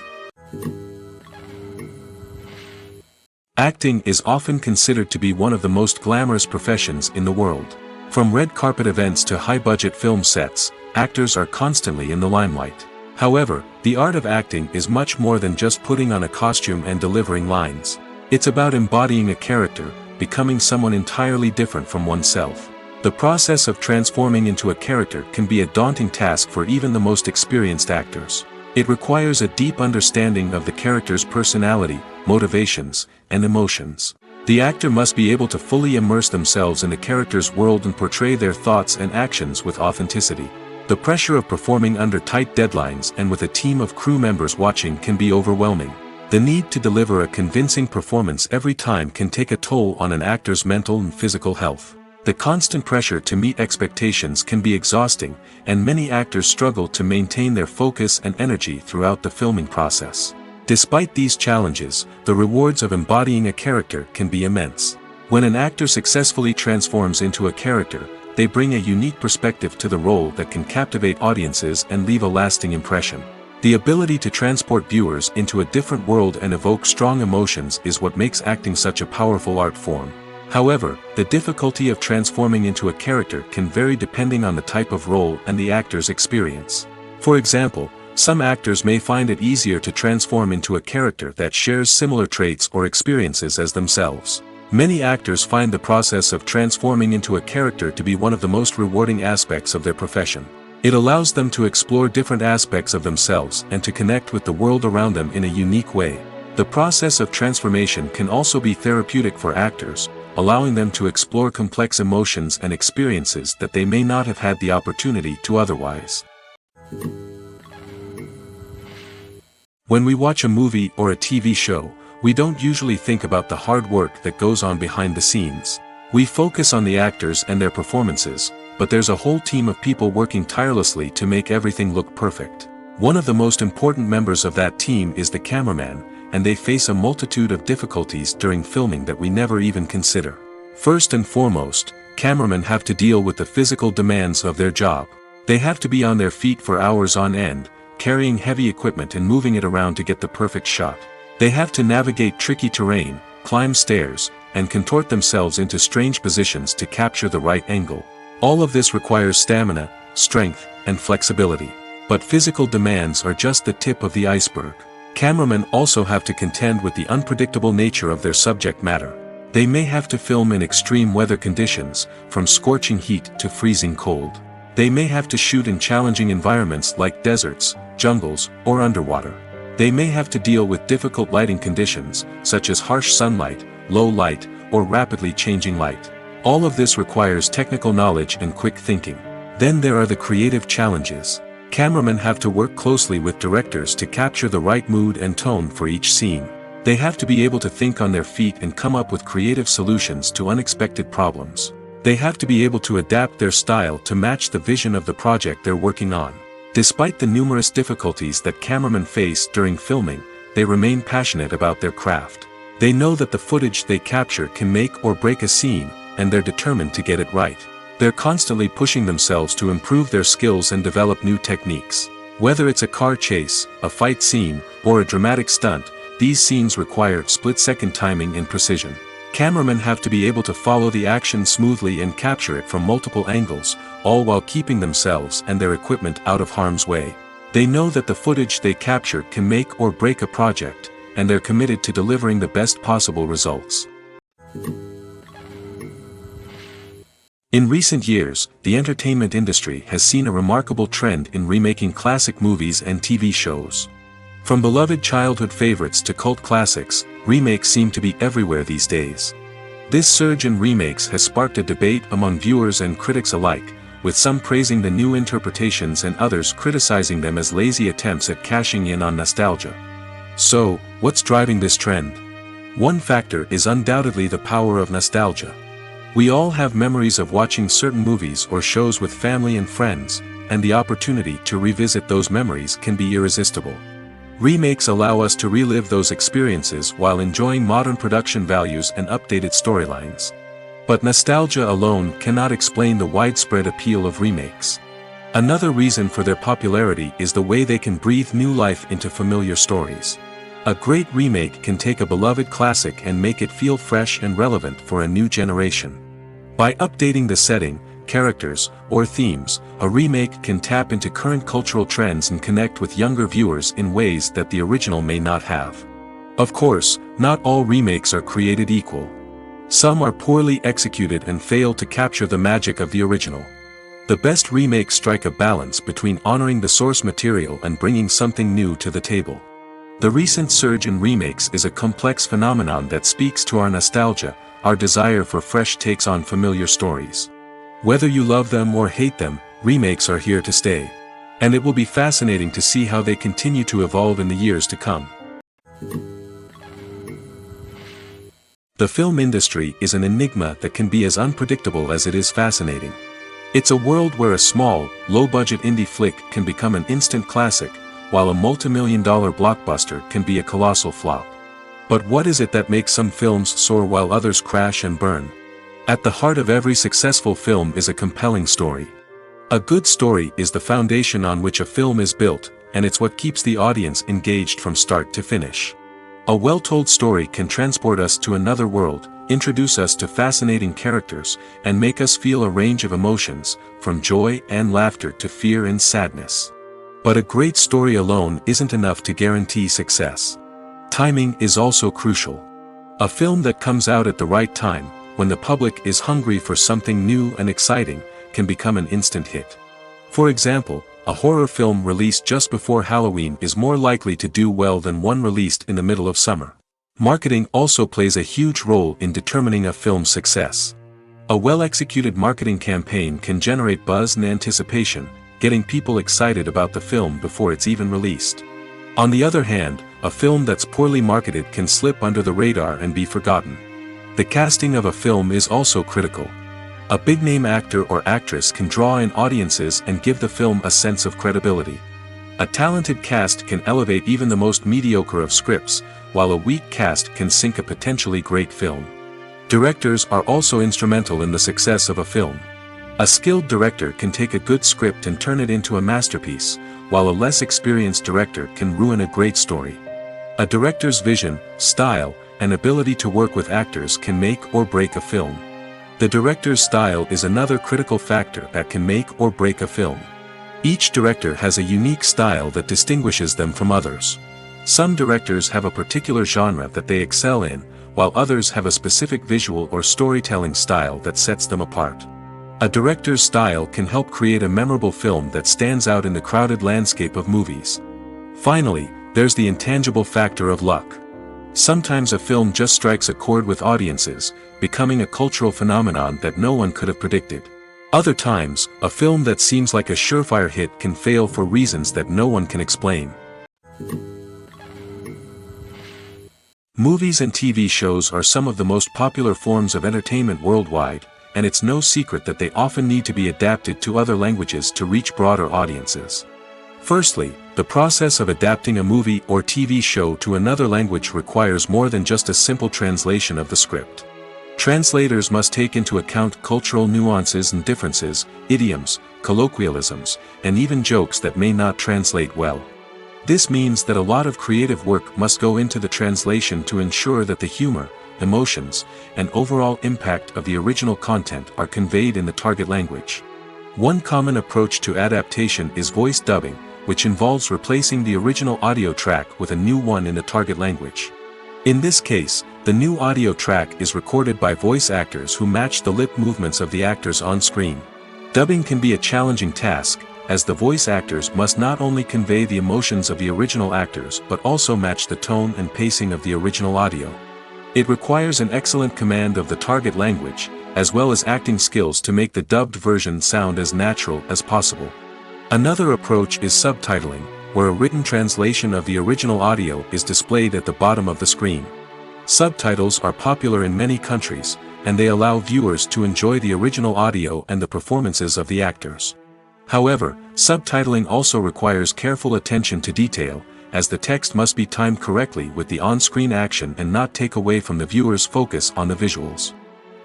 Acting is often considered to be one of the most glamorous professions in the world. From red carpet events to high-budget film sets, actors are constantly in the limelight. However, the art of acting is much more than just putting on a costume and delivering lines. It's about embodying a character, becoming someone entirely different from oneself. The process of transforming into a character can be a daunting task for even the most experienced actors. It requires a deep understanding of the character's personality, motivations, and emotions. The actor must be able to fully immerse themselves in the character's world and portray their thoughts and actions with authenticity. The pressure of performing under tight deadlines and with a team of crew members watching can be overwhelming. The need to deliver a convincing performance every time can take a toll on an actor's mental and physical health. The constant pressure to meet expectations can be exhausting, and many actors struggle to maintain their focus and energy throughout the filming process. Despite these challenges, the rewards of embodying a character can be immense. When an actor successfully transforms into a character, they bring a unique perspective to the role that can captivate audiences and leave a lasting impression. The ability to transport viewers into a different world and evoke strong emotions is what makes acting such a powerful art form. However, the difficulty of transforming into a character can vary depending on the type of role and the actor's experience. For example, some actors may find it easier to transform into a character that shares similar traits or experiences as themselves. Many actors find the process of transforming into a character to be one of the most rewarding aspects of their profession. It allows them to explore different aspects of themselves and to connect with the world around them in a unique way. The process of transformation can also be therapeutic for actors, allowing them to explore complex emotions and experiences that they may not have had the opportunity to otherwise. When we watch a movie or a TV show, we don't usually think about the hard work that goes on behind the scenes. We focus on the actors and their performances, but there's a whole team of people working tirelessly to make everything look perfect. One of the most important members of that team is the cameraman, and they face a multitude of difficulties during filming that we never even consider. First and foremost, cameramen have to deal with the physical demands of their job. They have to be on their feet for hours on end, carrying heavy equipment and moving it around to get the perfect shot. They have to navigate tricky terrain, climb stairs, and contort themselves into strange positions to capture the right angle. All of this requires stamina, strength, and flexibility. But physical demands are just the tip of the iceberg. Cameramen also have to contend with the unpredictable nature of their subject matter. They may have to film in extreme weather conditions, from scorching heat to freezing cold. They may have to shoot in challenging environments like deserts, jungles, or underwater. They may have to deal with difficult lighting conditions, such as harsh sunlight, low light, or rapidly changing light. All of this requires technical knowledge and quick thinking. Then there are the creative challenges. Cameramen have to work closely with directors to capture the right mood and tone for each scene. They have to be able to think on their feet and come up with creative solutions to unexpected problems. They have to be able to adapt their style to match the vision of the project they're working on. Despite the numerous difficulties that cameramen face during filming, they remain passionate about their craft. They know that the footage they capture can make or break a scene, and they're determined to get it right. They're constantly pushing themselves to improve their skills and develop new techniques. Whether it's a car chase, a fight scene, or a dramatic stunt, these scenes require split-second timing and precision. Cameramen have to be able to follow the action smoothly and capture it from multiple angles, all while keeping themselves and their equipment out of harm's way. They know that the footage they capture can make or break a project, and they're committed to delivering the best possible results. In recent years, the entertainment industry has seen a remarkable trend in remaking classic movies and TV shows. From beloved childhood favorites to cult classics, remakes seem to be everywhere these days. This surge in remakes has sparked a debate among viewers and critics alike, with some praising the new interpretations and others criticizing them as lazy attempts at cashing in on nostalgia. So, what's driving this trend? One factor is undoubtedly the power of nostalgia. We all have memories of watching certain movies or shows with family and friends, and the opportunity to revisit those memories can be irresistible. Remakes allow us to relive those experiences while enjoying modern production values and updated storylines. But nostalgia alone cannot explain the widespread appeal of remakes. Another reason for their popularity is the way they can breathe new life into familiar stories. A great remake can take a beloved classic and make it feel fresh and relevant for a new generation. By updating the setting, characters, or themes, a remake can tap into current cultural trends and connect with younger viewers in ways that the original may not have. Of course, not all remakes are created equal. Some are poorly executed and fail to capture the magic of the original. The best remakes strike a balance between honoring the source material and bringing something new to the table. The recent surge in remakes is a complex phenomenon that speaks to our nostalgia, our desire for fresh takes on familiar stories. Whether you love them or hate them, remakes are here to stay. And it will be fascinating to see how they continue to evolve in the years to come. The film industry is an enigma that can be as unpredictable as it is fascinating. It's a world where a small, low-budget indie flick can become an instant classic, while a multi-million-dollar blockbuster can be a colossal flop. But what is it that makes some films soar while others crash and burn? At the heart of every successful film is a compelling story. A good story is the foundation on which a film is built, and it's what keeps the audience engaged from start to finish. A well-told story can transport us to another world, introduce us to fascinating characters, and make us feel a range of emotions, from joy and laughter to fear and sadness. But a great story alone isn't enough to guarantee success. Timing is also crucial. A film that comes out at the right time, when the public is hungry for something new and exciting, can become an instant hit. For example, a horror film released just before Halloween is more likely to do well than one released in the middle of summer. Marketing also plays a huge role in determining a film's success. A well-executed marketing campaign can generate buzz and anticipation, getting people excited about the film before it's even released. On the other hand, a film that's poorly marketed can slip under the radar and be forgotten. The casting of a film is also critical. A big-name actor or actress can draw in audiences and give the film a sense of credibility. A talented cast can elevate even the most mediocre of scripts, while a weak cast can sink a potentially great film. Directors are also instrumental in the success of a film. A skilled director can take a good script and turn it into a masterpiece, while a less experienced director can ruin a great story. A director's vision, style, and ability to work with actors can make or break a film. The director's style is another critical factor that can make or break a film. Each director has a unique style that distinguishes them from others. Some directors have a particular genre that they excel in, while others have a specific visual or storytelling style that sets them apart. A director's style can help create a memorable film that stands out in the crowded landscape of movies. Finally, there's the intangible factor of luck. Sometimes a film just strikes a chord with audiences, becoming a cultural phenomenon that no one could have predicted. Other times, a film that seems like a surefire hit can fail for reasons that no one can explain. Movies and TV shows are some of the most popular forms of entertainment worldwide, and it's no secret that they often need to be adapted to other languages to reach broader audiences. Firstly, The process of adapting a movie or TV show to another language requires more than just a simple translation of the script. Translators must take into account cultural nuances and differences, idioms, colloquialisms, and even jokes that may not translate well. This means that a lot of creative work must go into the translation to ensure that the humor, emotions, and overall impact of the original content are conveyed in the target language. One common approach to adaptation is voice dubbing, which involves replacing the original audio track with a new one in the target language. In this case, the new audio track is recorded by voice actors who match the lip movements of the actors on screen. Dubbing can be a challenging task, as the voice actors must not only convey the emotions of the original actors but also match the tone and pacing of the original audio. It requires an excellent command of the target language, as well as acting skills to make the dubbed version sound as natural as possible. Another approach is subtitling, where a written translation of the original audio is displayed at the bottom of the screen. Subtitles are popular in many countries, and they allow viewers to enjoy the original audio and the performances of the actors. However, subtitling also requires careful attention to detail, as the text must be timed correctly with the on-screen action and not take away from the viewer's focus on the visuals.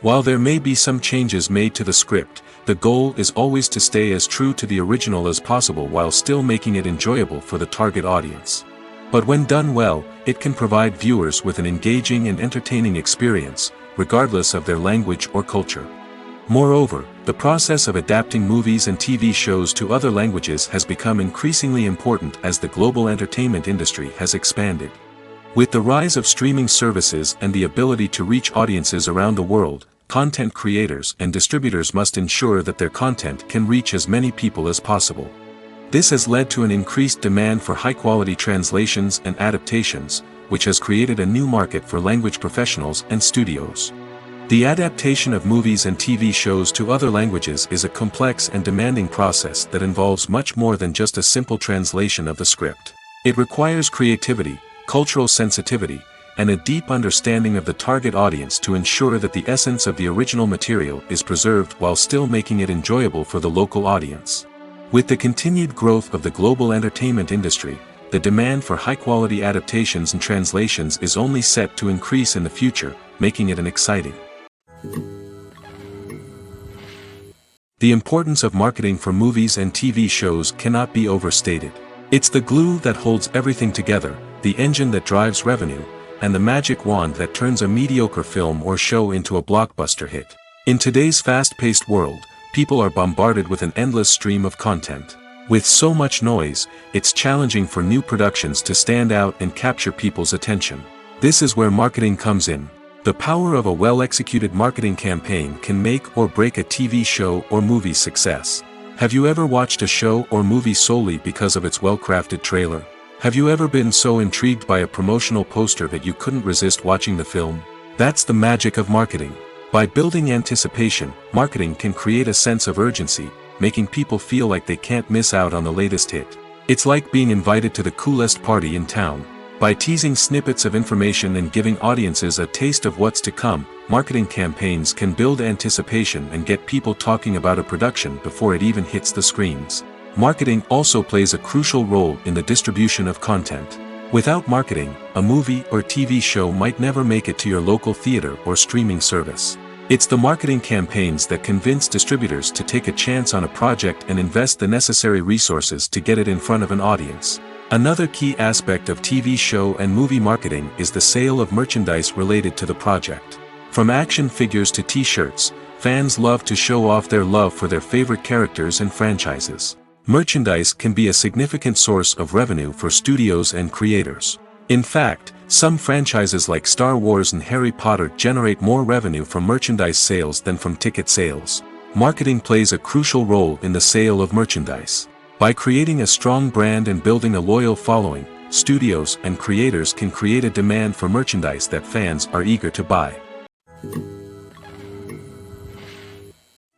While there may be some changes made to the script, the goal is always to stay as true to the original as possible while still making it enjoyable for the target audience. But when done well, it can provide viewers with an engaging and entertaining experience, regardless of their language or culture. Moreover, the process of adapting movies and TV shows to other languages has become increasingly important as the global entertainment industry has expanded. With the rise of streaming services and the ability to reach audiences around the world, content creators and distributors must ensure that their content can reach as many people as possible. This has led to an increased demand for high-quality translations and adaptations, which has created a new market for language professionals and studios. The adaptation of movies and TV shows to other languages is a complex and demanding process that involves much more than just a simple translation of the script. It requires creativity, cultural sensitivity, and a deep understanding of the target audience to ensure that the essence of the original material is preserved while still making it enjoyable for the local audience. With the continued growth of the global entertainment industry, the demand for high-quality adaptations and translations is only set to increase in the future, making it an exciting. The importance of marketing for movies and TV shows cannot be overstated. It's the glue that holds everything together, the engine that drives revenue, and the magic wand that turns a mediocre film or show into a blockbuster hit. In today's fast-paced world, people are bombarded with an endless stream of content. With so much noise, it's challenging for new productions to stand out and capture people's attention. This is where marketing comes in. The power of a well-executed marketing campaign can make or break a TV show or movie's success. Have you ever watched a show or movie solely because of its well-crafted trailer? Have you ever been so intrigued by a promotional poster that you couldn't resist watching the film? That's the magic of marketing. By building anticipation, marketing can create a sense of urgency, making people feel like they can't miss out on the latest hit. It's like being invited to the coolest party in town. By teasing snippets of information and giving audiences a taste of what's to come, marketing campaigns can build anticipation and get people talking about a production before it even hits the screens. Marketing also plays a crucial role in the distribution of content. Without marketing, a movie or TV show might never make it to your local theater or streaming service. It's the marketing campaigns that convince distributors to take a chance on a project and invest the necessary resources to get it in front of an audience. Another key aspect of TV show and movie marketing is the sale of merchandise related to the project. From action figures to t-shirts, fans love to show off their love for their favorite characters and franchises. Merchandise can be a significant source of revenue for studios and creators. In fact, some franchises like Star Wars and Harry Potter generate more revenue from merchandise sales than from ticket sales. Marketing plays a crucial role in the sale of merchandise. By creating a strong brand and building a loyal following, studios and creators can create a demand for merchandise that fans are eager to buy.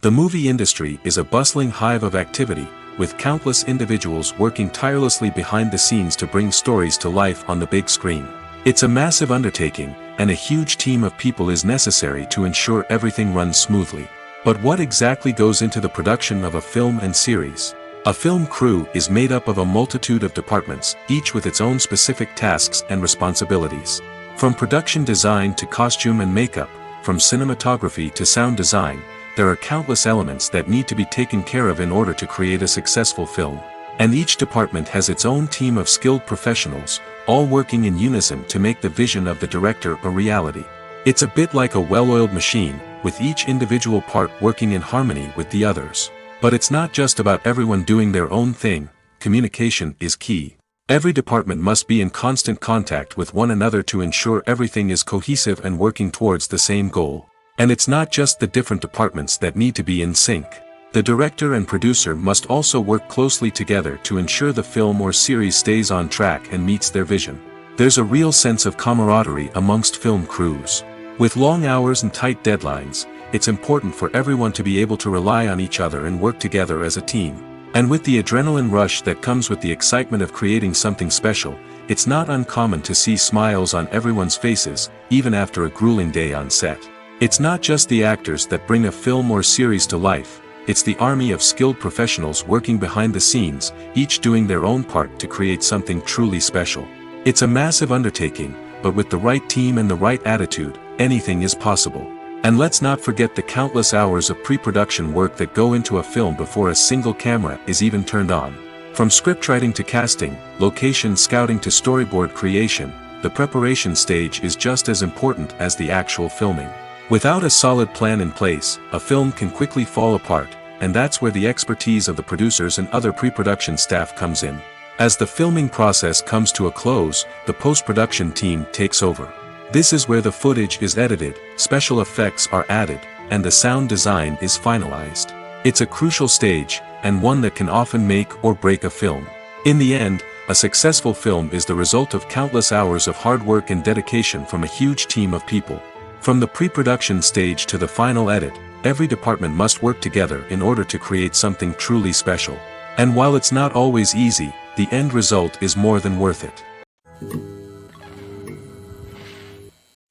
The movie industry is a bustling hive of activity, with countless individuals working tirelessly behind the scenes to bring stories to life on the big screen. It's a massive undertaking, and a huge team of people is necessary to ensure everything runs smoothly. But what exactly goes into the production of a film and series? A film crew is made up of a multitude of departments, each with its own specific tasks and responsibilities. From production design to costume and makeup, from cinematography to sound design, there are countless elements that need to be taken care of in order to create a successful film. And each department has its own team of skilled professionals, all working in unison to make the vision of the director a reality. It's a bit like a well-oiled machine, with each individual part working in harmony with the others. But it's not just about everyone doing their own thing. Communication is key. Every department must be in constant contact with one another to ensure everything is cohesive and working towards the same goal. And it's not just the different departments that need to be in sync. The director and producer must also work closely together to ensure the film or series stays on track and meets their vision. There's a real sense of camaraderie amongst film crews. With long hours and tight deadlines, it's important for everyone to be able to rely on each other and work together as a team. And with the adrenaline rush that comes with the excitement of creating something special, it's not uncommon to see smiles on everyone's faces, even after a grueling day on set. It's not just the actors that bring a film or series to life, it's the army of skilled professionals working behind the scenes, each doing their own part to create something truly special. It's a massive undertaking, but with the right team and the right attitude, anything is possible. And let's not forget the countless hours of pre-production work that go into a film before a single camera is even turned on. From scriptwriting to casting, location scouting to storyboard creation, the preparation stage is just as important as the actual filming. Without a solid plan in place, a film can quickly fall apart, and that's where the expertise of the producers and other pre-production staff comes in. As the filming process comes to a close, the post-production team takes over. This is where the footage is edited, special effects are added, and the sound design is finalized. It's a crucial stage, and one that can often make or break a film. In the end, a successful film is the result of countless hours of hard work and dedication from a huge team of people. From the pre-production stage to the final edit, every department must work together in order to create something truly special. And while it's not always easy, the end result is more than worth it.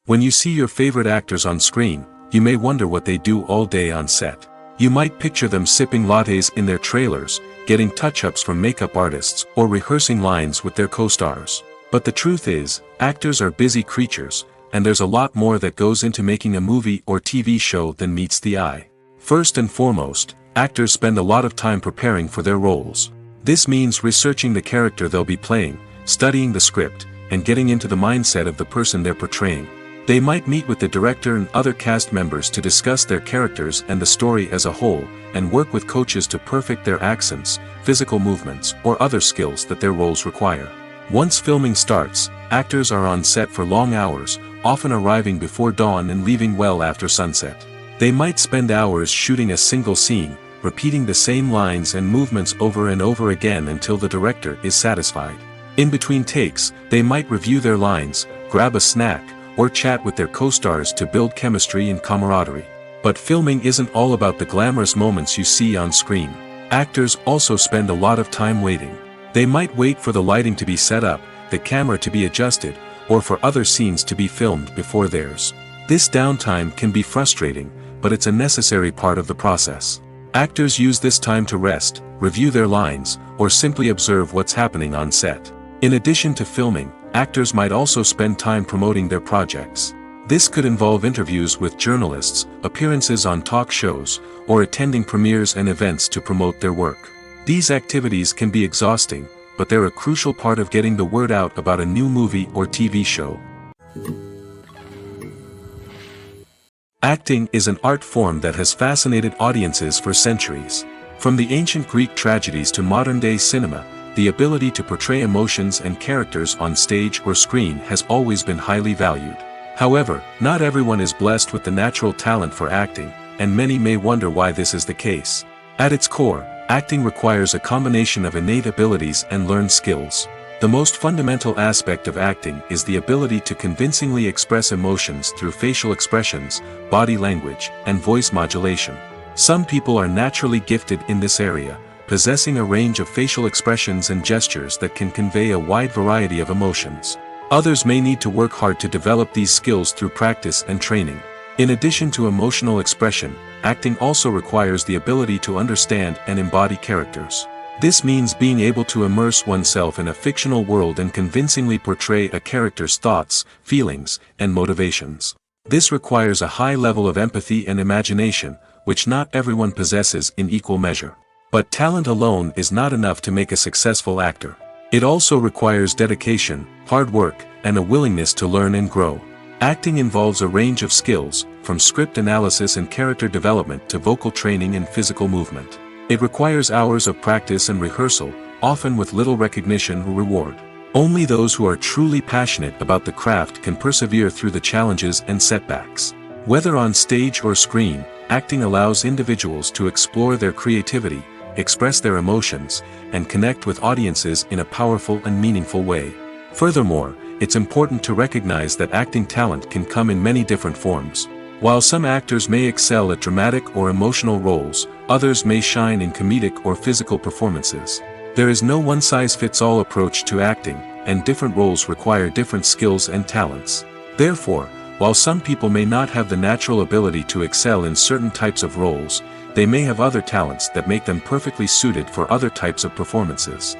When you see your favorite actors on screen, you may wonder what they do all day on set. You might picture them sipping lattes in their trailers, getting touch-ups from makeup artists, or rehearsing lines with their co-stars. But the truth is, actors are busy creatures, and there's a lot more that goes into making a movie or TV show than meets the eye. First and foremost, actors spend a lot of time preparing for their roles. This means researching the character they'll be playing, studying the script, and getting into the mindset of the person they're portraying. They might meet with the director and other cast members to discuss their characters and the story as a whole, and work with coaches to perfect their accents, physical movements, or other skills that their roles require. Once filming starts, actors are on set for long hours, often arriving before dawn and leaving well after sunset. They might spend hours shooting a single scene, repeating the same lines and movements over and over again until the director is satisfied. In between takes, they might review their lines, grab a snack, or chat with their co-stars to build chemistry and camaraderie. But filming isn't all about the glamorous moments you see on screen. Actors also spend a lot of time waiting. They might wait for the lighting to be set up, the camera to be adjusted, or for other scenes to be filmed before theirs. This downtime can be frustrating, but it's a necessary part of the process. Actors use this time to rest, review their lines, or simply observe what's happening on set. In addition to filming, actors might also spend time promoting their projects. This could involve interviews with journalists, appearances on talk shows, or attending premieres and events to promote their work. These activities can be exhausting, but they're a crucial part of getting the word out about a new movie or TV show. Acting is an art form that has fascinated audiences for centuries. From the ancient Greek tragedies to modern-day cinema, the ability to portray emotions and characters on stage or screen has always been highly valued. However, not everyone is blessed with the natural talent for acting, and many may wonder why this is the case. At its core, acting requires a combination of innate abilities and learned skills. The most fundamental aspect of acting is the ability to convincingly express emotions through facial expressions, body language, and voice modulation. Some people are naturally gifted in this area, possessing a range of facial expressions and gestures that can convey a wide variety of emotions. Others may need to work hard to develop these skills through practice and training. In addition to emotional expression, acting also requires the ability to understand and embody characters. This means being able to immerse oneself in a fictional world and convincingly portray a character's thoughts, feelings, and motivations. This requires a high level of empathy and imagination, which not everyone possesses in equal measure. But talent alone is not enough to make a successful actor. It also requires dedication, hard work, and a willingness to learn and grow. Acting involves a range of skills, from script analysis and character development to vocal training and physical movement. It requires hours of practice and rehearsal, often with little recognition or reward. Only those who are truly passionate about the craft can persevere through the challenges and setbacks. Whether on stage or screen, acting allows individuals to explore their creativity, express their emotions, and connect with audiences in a powerful and meaningful way. Furthermore, it's important to recognize that acting talent can come in many different forms. While some actors may excel at dramatic or emotional roles, others may shine in comedic or physical performances. There is no one-size-fits-all approach to acting, and different roles require different skills and talents. Therefore, while some people may not have the natural ability to excel in certain types of roles, they may have other talents that make them perfectly suited for other types of performances.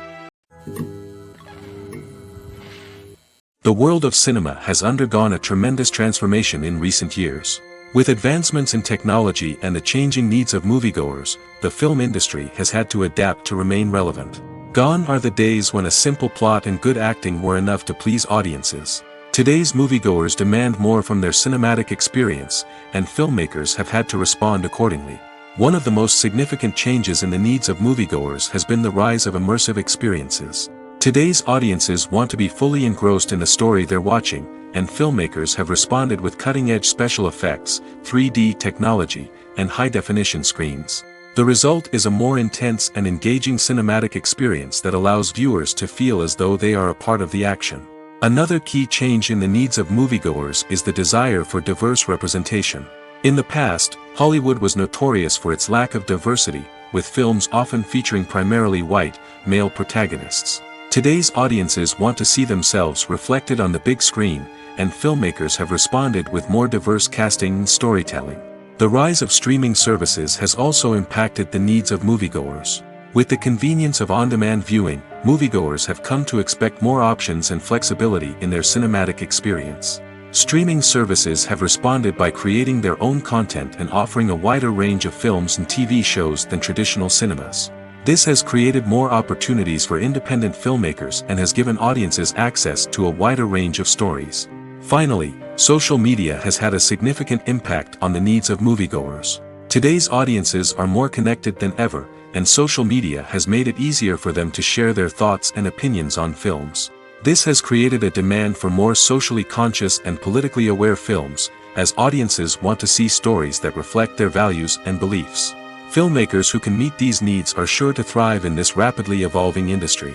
The world of cinema has undergone a tremendous transformation in recent years. With advancements in technology and the changing needs of moviegoers, the film industry has had to adapt to remain relevant. Gone are the days when a simple plot and good acting were enough to please audiences. Today's moviegoers demand more from their cinematic experience, and filmmakers have had to respond accordingly. One of the most significant changes in the needs of moviegoers has been the rise of immersive experiences. Today's audiences want to be fully engrossed in the story they're watching, and filmmakers have responded with cutting-edge special effects, 3D technology, and high-definition screens. The result is a more intense and engaging cinematic experience that allows viewers to feel as though they are a part of the action. Another key change in the needs of moviegoers is the desire for diverse representation. In the past, Hollywood was notorious for its lack of diversity, with films often featuring primarily white, male protagonists. Today's audiences want to see themselves reflected on the big screen, and filmmakers have responded with more diverse casting and storytelling. The rise of streaming services has also impacted the needs of moviegoers. With the convenience of on-demand viewing, moviegoers have come to expect more options and flexibility in their cinematic experience. Streaming services have responded by creating their own content and offering a wider range of films and TV shows than traditional cinemas. This has created more opportunities for independent filmmakers and has given audiences access to a wider range of stories. Finally, social media has had a significant impact on the needs of moviegoers. Today's audiences are more connected than ever, and social media has made it easier for them to share their thoughts and opinions on films. This has created a demand for more socially conscious and politically aware films, as audiences want to see stories that reflect their values and beliefs. Filmmakers who can meet these needs are sure to thrive in this rapidly evolving industry.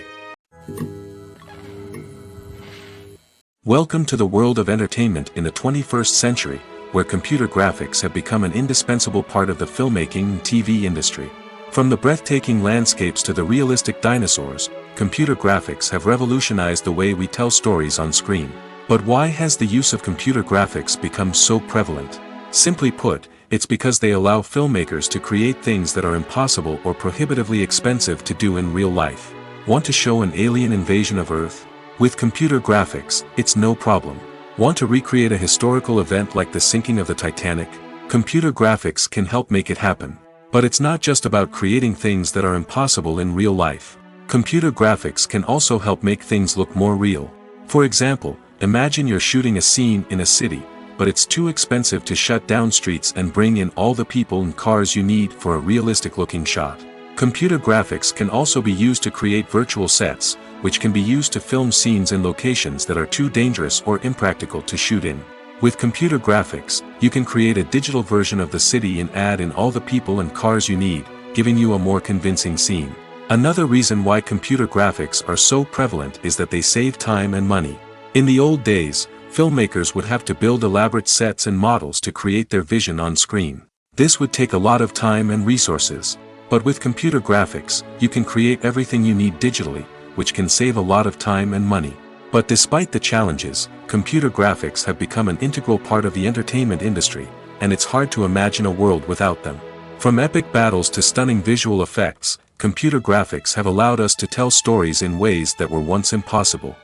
Welcome to the world of entertainment in the 21st century, where computer graphics have become an indispensable part of the filmmaking and TV industry. From the breathtaking landscapes to the realistic dinosaurs, computer graphics have revolutionized the way we tell stories on screen. But why has the use of computer graphics become so prevalent? Simply put, it's because they allow filmmakers to create things that are impossible or prohibitively expensive to do in real life. Want to show an alien invasion of Earth? With computer graphics, it's no problem. Want to recreate a historical event like the sinking of the Titanic? Computer graphics can help make it happen. But it's not just about creating things that are impossible in real life. Computer graphics can also help make things look more real. For example, imagine you're shooting a scene in a city, but it's too expensive to shut down streets and bring in all the people and cars you need for a realistic-looking shot. Computer graphics can also be used to create virtual sets, which can be used to film scenes in locations that are too dangerous or impractical to shoot in. With computer graphics, you can create a digital version of the city and add in all the people and cars you need, giving you a more convincing scene. Another reason why computer graphics are so prevalent is that they save time and money. In the old days, filmmakers would have to build elaborate sets and models to create their vision on screen. This would take a lot of time and resources. But with computer graphics, you can create everything you need digitally, which can save a lot of time and money. But despite the challenges, computer graphics have become an integral part of the entertainment industry, and it's hard to imagine a world without them. From epic battles to stunning visual effects, computer graphics have allowed us to tell stories in ways that were once impossible.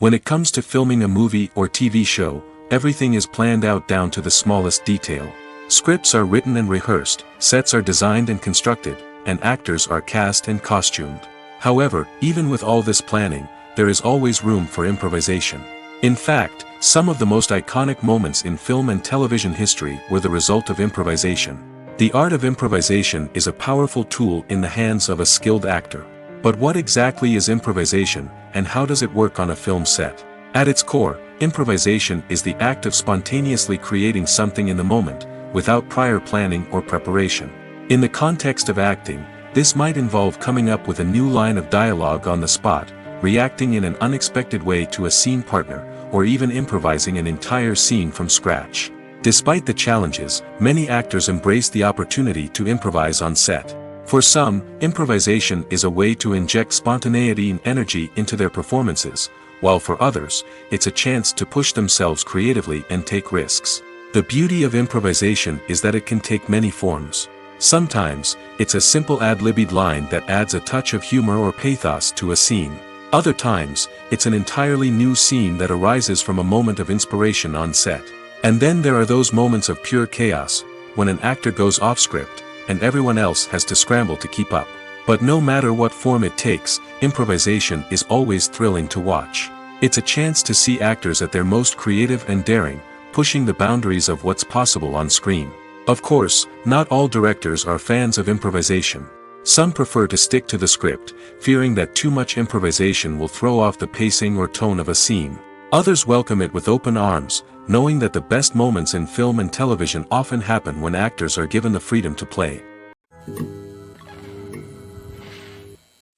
When it comes to filming a movie or TV show, everything is planned out down to the smallest detail. Scripts are written and rehearsed, sets are designed and constructed, and actors are cast and costumed. However, even with all this planning, there is always room for improvisation. In fact, some of the most iconic moments in film and television history were the result of improvisation. The art of improvisation is a powerful tool in the hands of a skilled actor. But what exactly is improvisation, and how does it work on a film set? At its core, improvisation is the act of spontaneously creating something in the moment, without prior planning or preparation. In the context of acting, this might involve coming up with a new line of dialogue on the spot, reacting in an unexpected way to a scene partner, or even improvising an entire scene from scratch. Despite the challenges, many actors embrace the opportunity to improvise on set. For some, improvisation is a way to inject spontaneity and energy into their performances, while for others, it's a chance to push themselves creatively and take risks. The beauty of improvisation is that it can take many forms. Sometimes, it's a simple ad-libbed line that adds a touch of humor or pathos to a scene. Other times, it's an entirely new scene that arises from a moment of inspiration on set. And then there are those moments of pure chaos, when an actor goes off script, and everyone else has to scramble to keep up. But no matter what form it takes, improvisation is always thrilling to watch. It's a chance to see actors at their most creative and daring, pushing the boundaries of what's possible on screen. Of course, not all directors are fans of improvisation. Some prefer to stick to the script, fearing that too much improvisation will throw off the pacing or tone of a scene. Others welcome it with open arms, knowing that the best moments in film and television often happen when actors are given the freedom to play.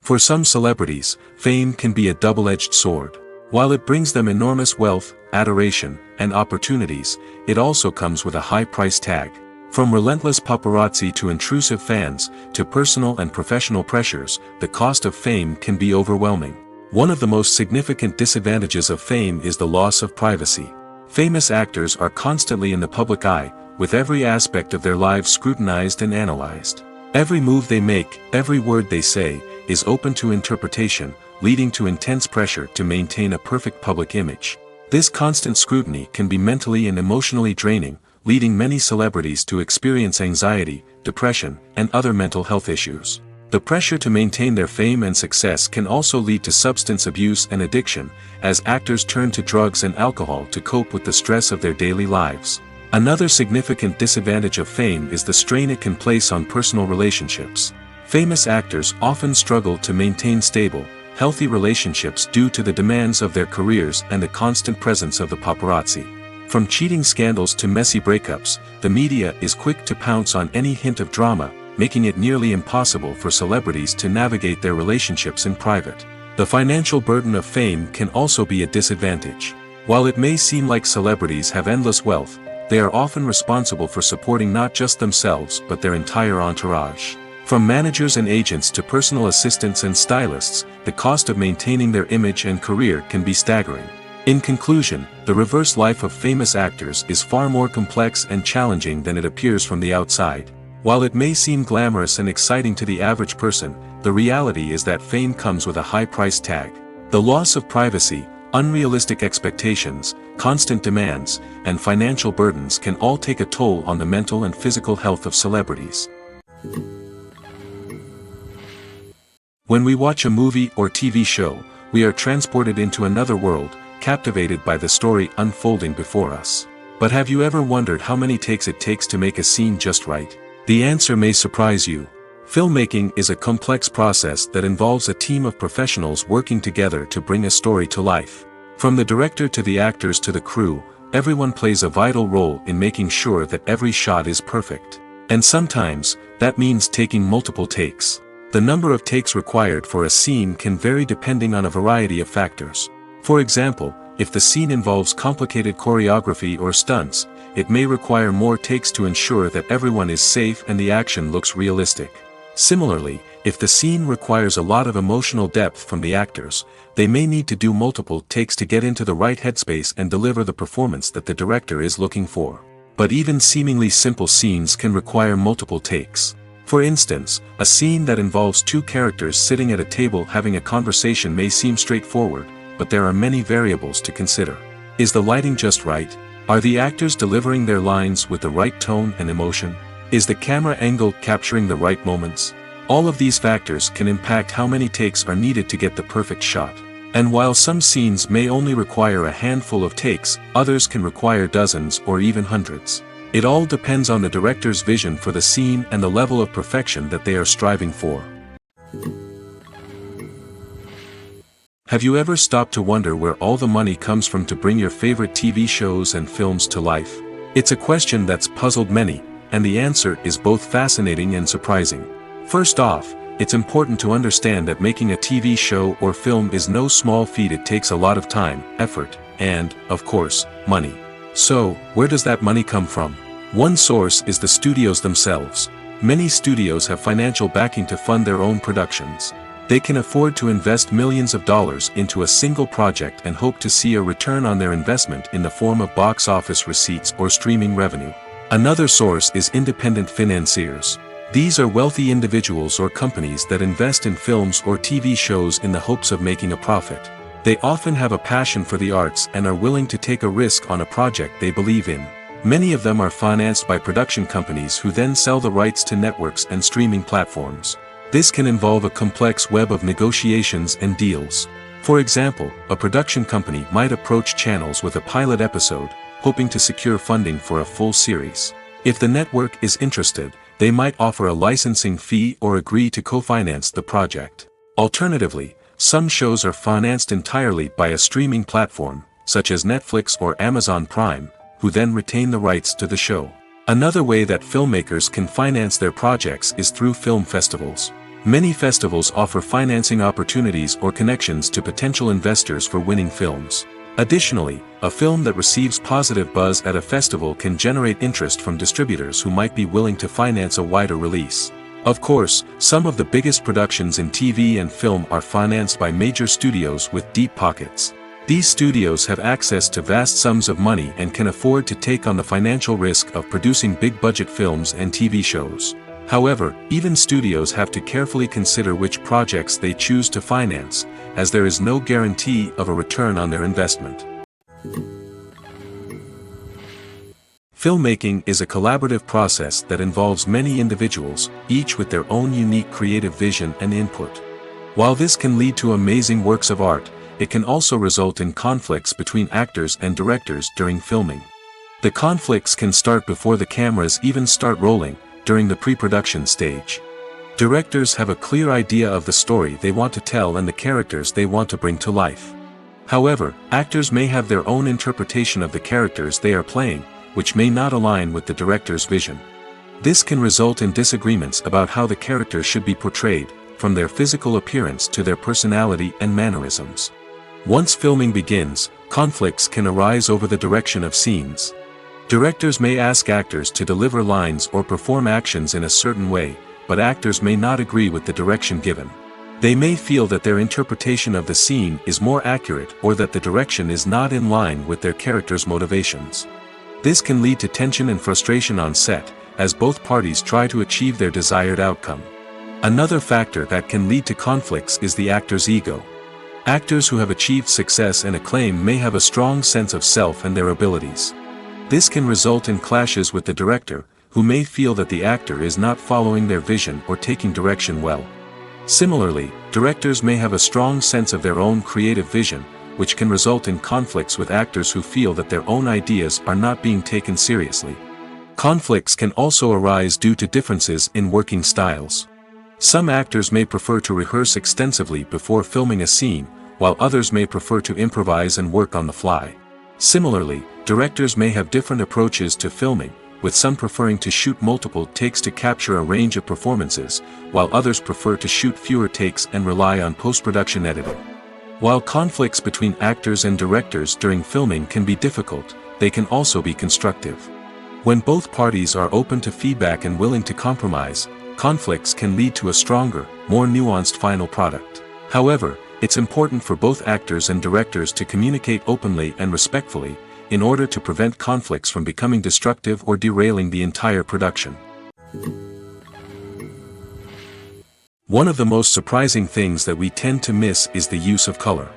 For some celebrities, fame can be a double-edged sword. While it brings them enormous wealth, adoration, and opportunities, it also comes with a high price tag. From relentless paparazzi to intrusive fans, to personal and professional pressures, the cost of fame can be overwhelming. One of the most significant disadvantages of fame is the loss of privacy. Famous actors are constantly in the public eye, with every aspect of their lives scrutinized and analyzed. Every move they make, every word they say, is open to interpretation, leading to intense pressure to maintain a perfect public image. This constant scrutiny can be mentally and emotionally draining, leading many celebrities to experience anxiety, depression, and other mental health issues. The pressure to maintain their fame and success can also lead to substance abuse and addiction, as actors turn to drugs and alcohol to cope with the stress of their daily lives. Another significant disadvantage of fame is the strain it can place on personal relationships. Famous actors often struggle to maintain stable, healthy relationships due to the demands of their careers and the constant presence of the paparazzi. From cheating scandals to messy breakups, the media is quick to pounce on any hint of drama, making it nearly impossible for celebrities to navigate their relationships in private. The financial burden of fame can also be a disadvantage. While it may seem like celebrities have endless wealth, they are often responsible for supporting not just themselves but their entire entourage. From managers and agents to personal assistants and stylists, the cost of maintaining their image and career can be staggering. In conclusion, the reverse life of famous actors is far more complex and challenging than it appears from the outside. While it may seem glamorous and exciting to the average person, the reality is that fame comes with a high price tag. The loss of privacy, unrealistic expectations, constant demands, and financial burdens can all take a toll on the mental and physical health of celebrities. When we watch a movie or TV show, we are transported into another world, captivated by the story unfolding before us. But have you ever wondered how many takes it takes to make a scene just right? The answer may surprise you. Filmmaking is a complex process that involves a team of professionals working together to bring a story to life. From the director to the actors to the crew, everyone plays a vital role in making sure that every shot is perfect. And sometimes, that means taking multiple takes. The number of takes required for a scene can vary depending on a variety of factors. For example, if the scene involves complicated choreography or stunts, it may require more takes to ensure that everyone is safe and the action looks realistic. Similarly, if the scene requires a lot of emotional depth from the actors, they may need to do multiple takes to get into the right headspace and deliver the performance that the director is looking for. But even seemingly simple scenes can require multiple takes. For instance, a scene that involves two characters sitting at a table having a conversation may seem straightforward, but there are many variables to consider. Is the lighting just right? Are the actors delivering their lines with the right tone and emotion? Is the camera angle capturing the right moments? All of these factors can impact how many takes are needed to get the perfect shot. And while some scenes may only require a handful of takes, others can require dozens or even hundreds. It all depends on the director's vision for the scene and the level of perfection that they are striving for. Have you ever stopped to wonder where all the money comes from to bring your favorite TV shows and films to life? It's a question that's puzzled many, and the answer is both fascinating and surprising. First off, it's important to understand that making a TV show or film is no small feat. It takes a lot of time, effort, and, of course, money. So, where does that money come from? One source is the studios themselves. Many studios have financial backing to fund their own productions. They can afford to invest millions of dollars into a single project and hope to see a return on their investment in the form of box office receipts or streaming revenue. Another source is independent financiers. These are wealthy individuals or companies that invest in films or TV shows in the hopes of making a profit. They often have a passion for the arts and are willing to take a risk on a project they believe in. Many of them are financed by production companies who then sell the rights to networks and streaming platforms. This can involve a complex web of negotiations and deals. For example, a production company might approach channels with a pilot episode, hoping to secure funding for a full series. If the network is interested, they might offer a licensing fee or agree to co-finance the project. Alternatively, some shows are financed entirely by a streaming platform, such as Netflix or Amazon Prime, who then retain the rights to the show. Another way that filmmakers can finance their projects is through film festivals. Many festivals offer financing opportunities or connections to potential investors for winning films. Additionally, a film that receives positive buzz at a festival can generate interest from distributors who might be willing to finance a wider release. Of course, some of the biggest productions in TV and film are financed by major studios with deep pockets. These studios have access to vast sums of money and can afford to take on the financial risk of producing big-budget films and TV shows. However, even studios have to carefully consider which projects they choose to finance, as there is no guarantee of a return on their investment. Filmmaking is a collaborative process that involves many individuals, each with their own unique creative vision and input. While this can lead to amazing works of art, it can also result in conflicts between actors and directors during filming. The conflicts can start before the cameras even start rolling, during the pre-production stage. Directors have a clear idea of the story they want to tell and the characters they want to bring to life. However, actors may have their own interpretation of the characters they are playing, which may not align with the director's vision. This can result in disagreements about how the characters should be portrayed, from their physical appearance to their personality and mannerisms. Once filming begins, conflicts can arise over the direction of scenes. Directors may ask actors to deliver lines or perform actions in a certain way, but actors may not agree with the direction given. They may feel that their interpretation of the scene is more accurate or that the direction is not in line with their character's motivations. This can lead to tension and frustration on set, as both parties try to achieve their desired outcome. Another factor that can lead to conflicts is the actor's ego. Actors who have achieved success and acclaim may have a strong sense of self and their abilities. This can result in clashes with the director, who may feel that the actor is not following their vision or taking direction well. Similarly, directors may have a strong sense of their own creative vision, which can result in conflicts with actors who feel that their own ideas are not being taken seriously. Conflicts can also arise due to differences in working styles. Some actors may prefer to rehearse extensively before filming a scene, while others may prefer to improvise and work on the fly. Similarly, directors may have different approaches to filming, with some preferring to shoot multiple takes to capture a range of performances, while others prefer to shoot fewer takes and rely on post-production editing. While conflicts between actors and directors during filming can be difficult, they can also be constructive. When both parties are open to feedback and willing to compromise, conflicts can lead to a stronger, more nuanced final product. However, it's important for both actors and directors to communicate openly and respectfully, in order to prevent conflicts from becoming destructive or derailing the entire production. One of the most surprising things that we tend to miss is the use of color.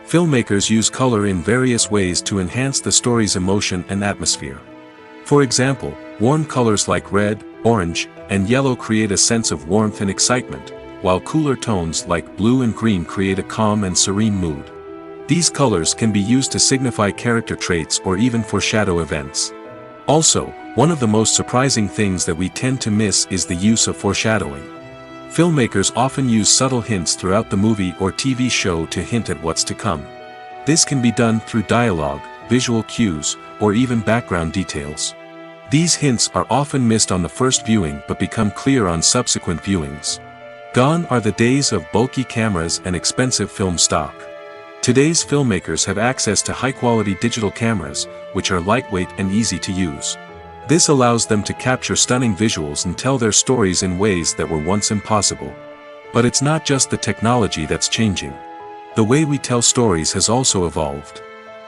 Filmmakers use color in various ways to enhance the story's emotion and atmosphere. For example, warm colors like red, orange, and yellow create a sense of warmth and excitement, while cooler tones like blue and green create a calm and serene mood. These colors can be used to signify character traits or even foreshadow events. Also, one of the most surprising things that we tend to miss is the use of foreshadowing. Filmmakers often use subtle hints throughout the movie or TV show to hint at what's to come. This can be done through dialogue, visual cues, or even background details. These hints are often missed on the first viewing but become clear on subsequent viewings. Gone are the days of bulky cameras and expensive film stock. Today's filmmakers have access to high-quality digital cameras, which are lightweight and easy to use. This allows them to capture stunning visuals and tell their stories in ways that were once impossible. But it's not just the technology that's changing. The way we tell stories has also evolved.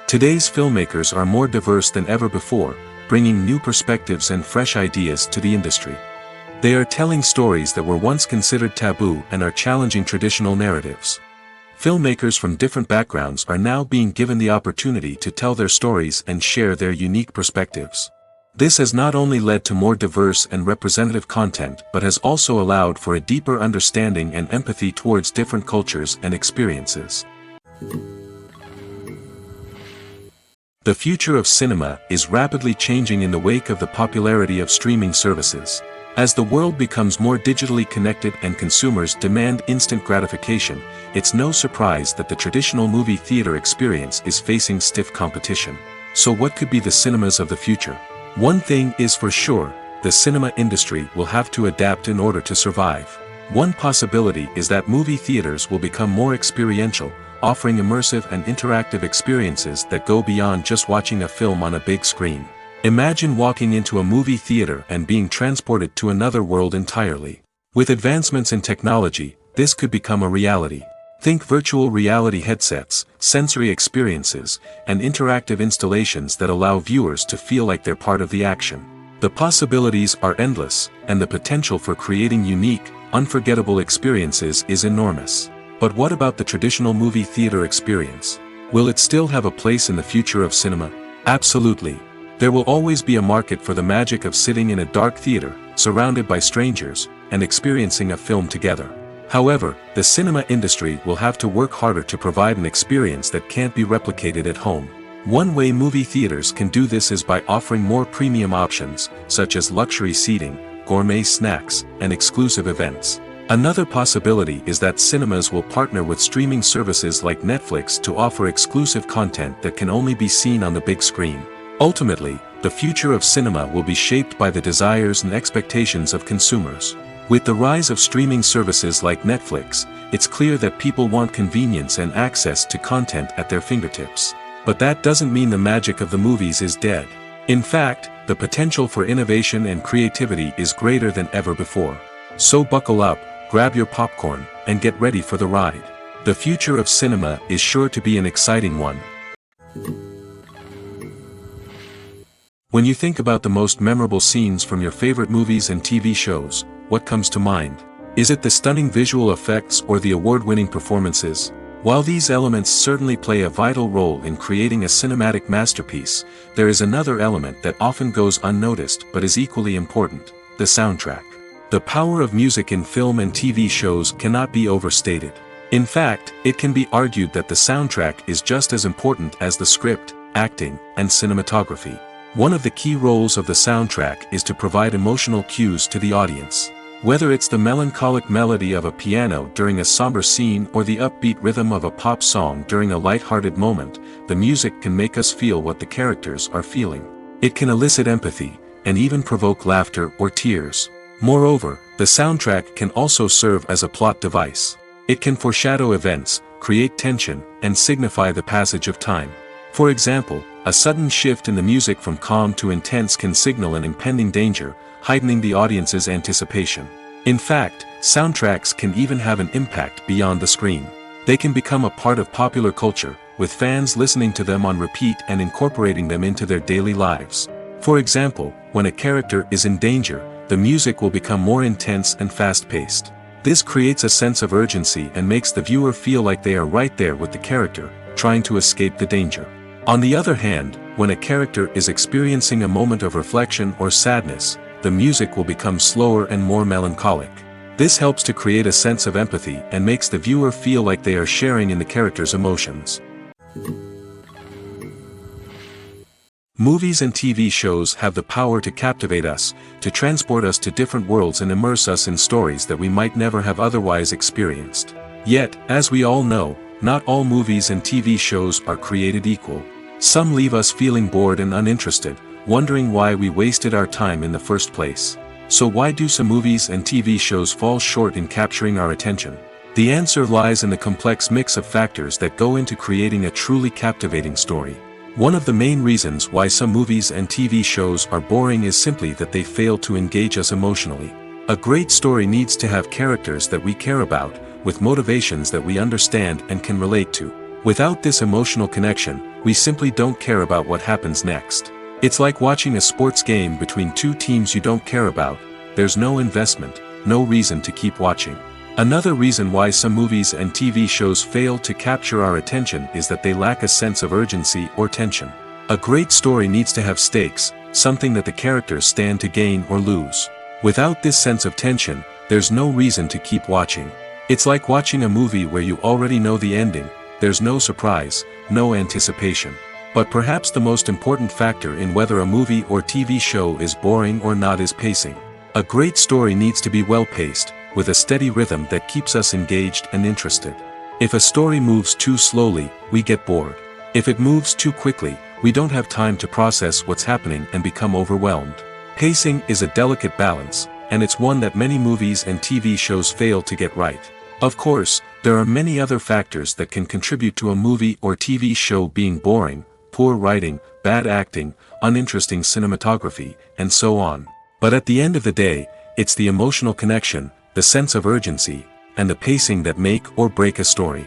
Today's filmmakers are more diverse than ever before, bringing new perspectives and fresh ideas to the industry. They are telling stories that were once considered taboo and are challenging traditional narratives. Filmmakers from different backgrounds are now being given the opportunity to tell their stories and share their unique perspectives. This has not only led to more diverse and representative content but has also allowed for a deeper understanding and empathy towards different cultures and experiences. The future of cinema is rapidly changing in the wake of the popularity of streaming services. As the world becomes more digitally connected and consumers demand instant gratification, it's no surprise that the traditional movie theater experience is facing stiff competition. So what could be the cinemas of the future? One thing is for sure, the cinema industry will have to adapt in order to survive. One possibility is that movie theaters will become more experiential, offering immersive and interactive experiences that go beyond just watching a film on a big screen. Imagine walking into a movie theater and being transported to another world entirely. With advancements in technology, this could become a reality. Think virtual reality headsets, sensory experiences, and interactive installations that allow viewers to feel like they're part of the action. The possibilities are endless, and the potential for creating unique, unforgettable experiences is enormous. But what about the traditional movie theater experience? Will it still have a place in the future of cinema? Absolutely. There will always be a market for the magic of sitting in a dark theater, surrounded by strangers, and experiencing a film together. However, the cinema industry will have to work harder to provide an experience that can't be replicated at home. One way movie theaters can do this is by offering more premium options, such as luxury seating, gourmet snacks, and exclusive events. Another possibility is that cinemas will partner with streaming services like Netflix to offer exclusive content that can only be seen on the big screen. Ultimately, the future of cinema will be shaped by the desires and expectations of consumers. With the rise of streaming services like Netflix, it's clear that people want convenience and access to content at their fingertips. But that doesn't mean the magic of the movies is dead. In fact, the potential for innovation and creativity is greater than ever before. So buckle up, grab your popcorn, and get ready for the ride. The future of cinema is sure to be an exciting one. When you think about the most memorable scenes from your favorite movies and TV shows, what comes to mind? Is it the stunning visual effects or the award-winning performances? While these elements certainly play a vital role in creating a cinematic masterpiece, there is another element that often goes unnoticed but is equally important: the soundtrack. The power of music in film and TV shows cannot be overstated. In fact, it can be argued that the soundtrack is just as important as the script, acting, and cinematography. One of the key roles of the soundtrack is to provide emotional cues to the audience. Whether it's the melancholic melody of a piano during a somber scene or the upbeat rhythm of a pop song during a light-hearted moment, the music can make us feel what the characters are feeling. It can elicit empathy, and even provoke laughter or tears. Moreover, the soundtrack can also serve as a plot device. It can foreshadow events, create tension, and signify the passage of time. For example, a sudden shift in the music from calm to intense can signal an impending danger, heightening the audience's anticipation. In fact, soundtracks can even have an impact beyond the screen. They can become a part of popular culture, with fans listening to them on repeat and incorporating them into their daily lives. For example, when a character is in danger, the music will become more intense and fast-paced. This creates a sense of urgency and makes the viewer feel like they are right there with the character, trying to escape the danger. On the other hand, when a character is experiencing a moment of reflection or sadness, the music will become slower and more melancholic. This helps to create a sense of empathy and makes the viewer feel like they are sharing in the character's emotions. Movies and TV shows have the power to captivate us, to transport us to different worlds and immerse us in stories that we might never have otherwise experienced. Yet, as we all know, not all movies and TV shows are created equal. Some leave us feeling bored and uninterested, wondering why we wasted our time in the first place. So why do some movies and TV shows fall short in capturing our attention? The answer lies in the complex mix of factors that go into creating a truly captivating story. One of the main reasons why some movies and TV shows are boring is simply that they fail to engage us emotionally. A great story needs to have characters that we care about, with motivations that we understand and can relate to. Without this emotional connection, we simply don't care about what happens next. It's like watching a sports game between two teams you don't care about. There's no investment, no reason to keep watching. Another reason why some movies and TV shows fail to capture our attention is that they lack a sense of urgency or tension. A great story needs to have stakes, something that the characters stand to gain or lose. Without this sense of tension, there's no reason to keep watching. It's like watching a movie where you already know the ending. There's no surprise, no anticipation. But perhaps the most important factor in whether a movie or TV show is boring or not is pacing. A great story needs to be well-paced, with a steady rhythm that keeps us engaged and interested. If a story moves too slowly, we get bored. If it moves too quickly, we don't have time to process what's happening and become overwhelmed. Pacing is a delicate balance, and it's one that many movies and TV shows fail to get right. Of course, there are many other factors that can contribute to a movie or TV show being boring: poor writing, bad acting, uninteresting cinematography, and so on. But at the end of the day, it's the emotional connection, the sense of urgency, and the pacing that make or break a story.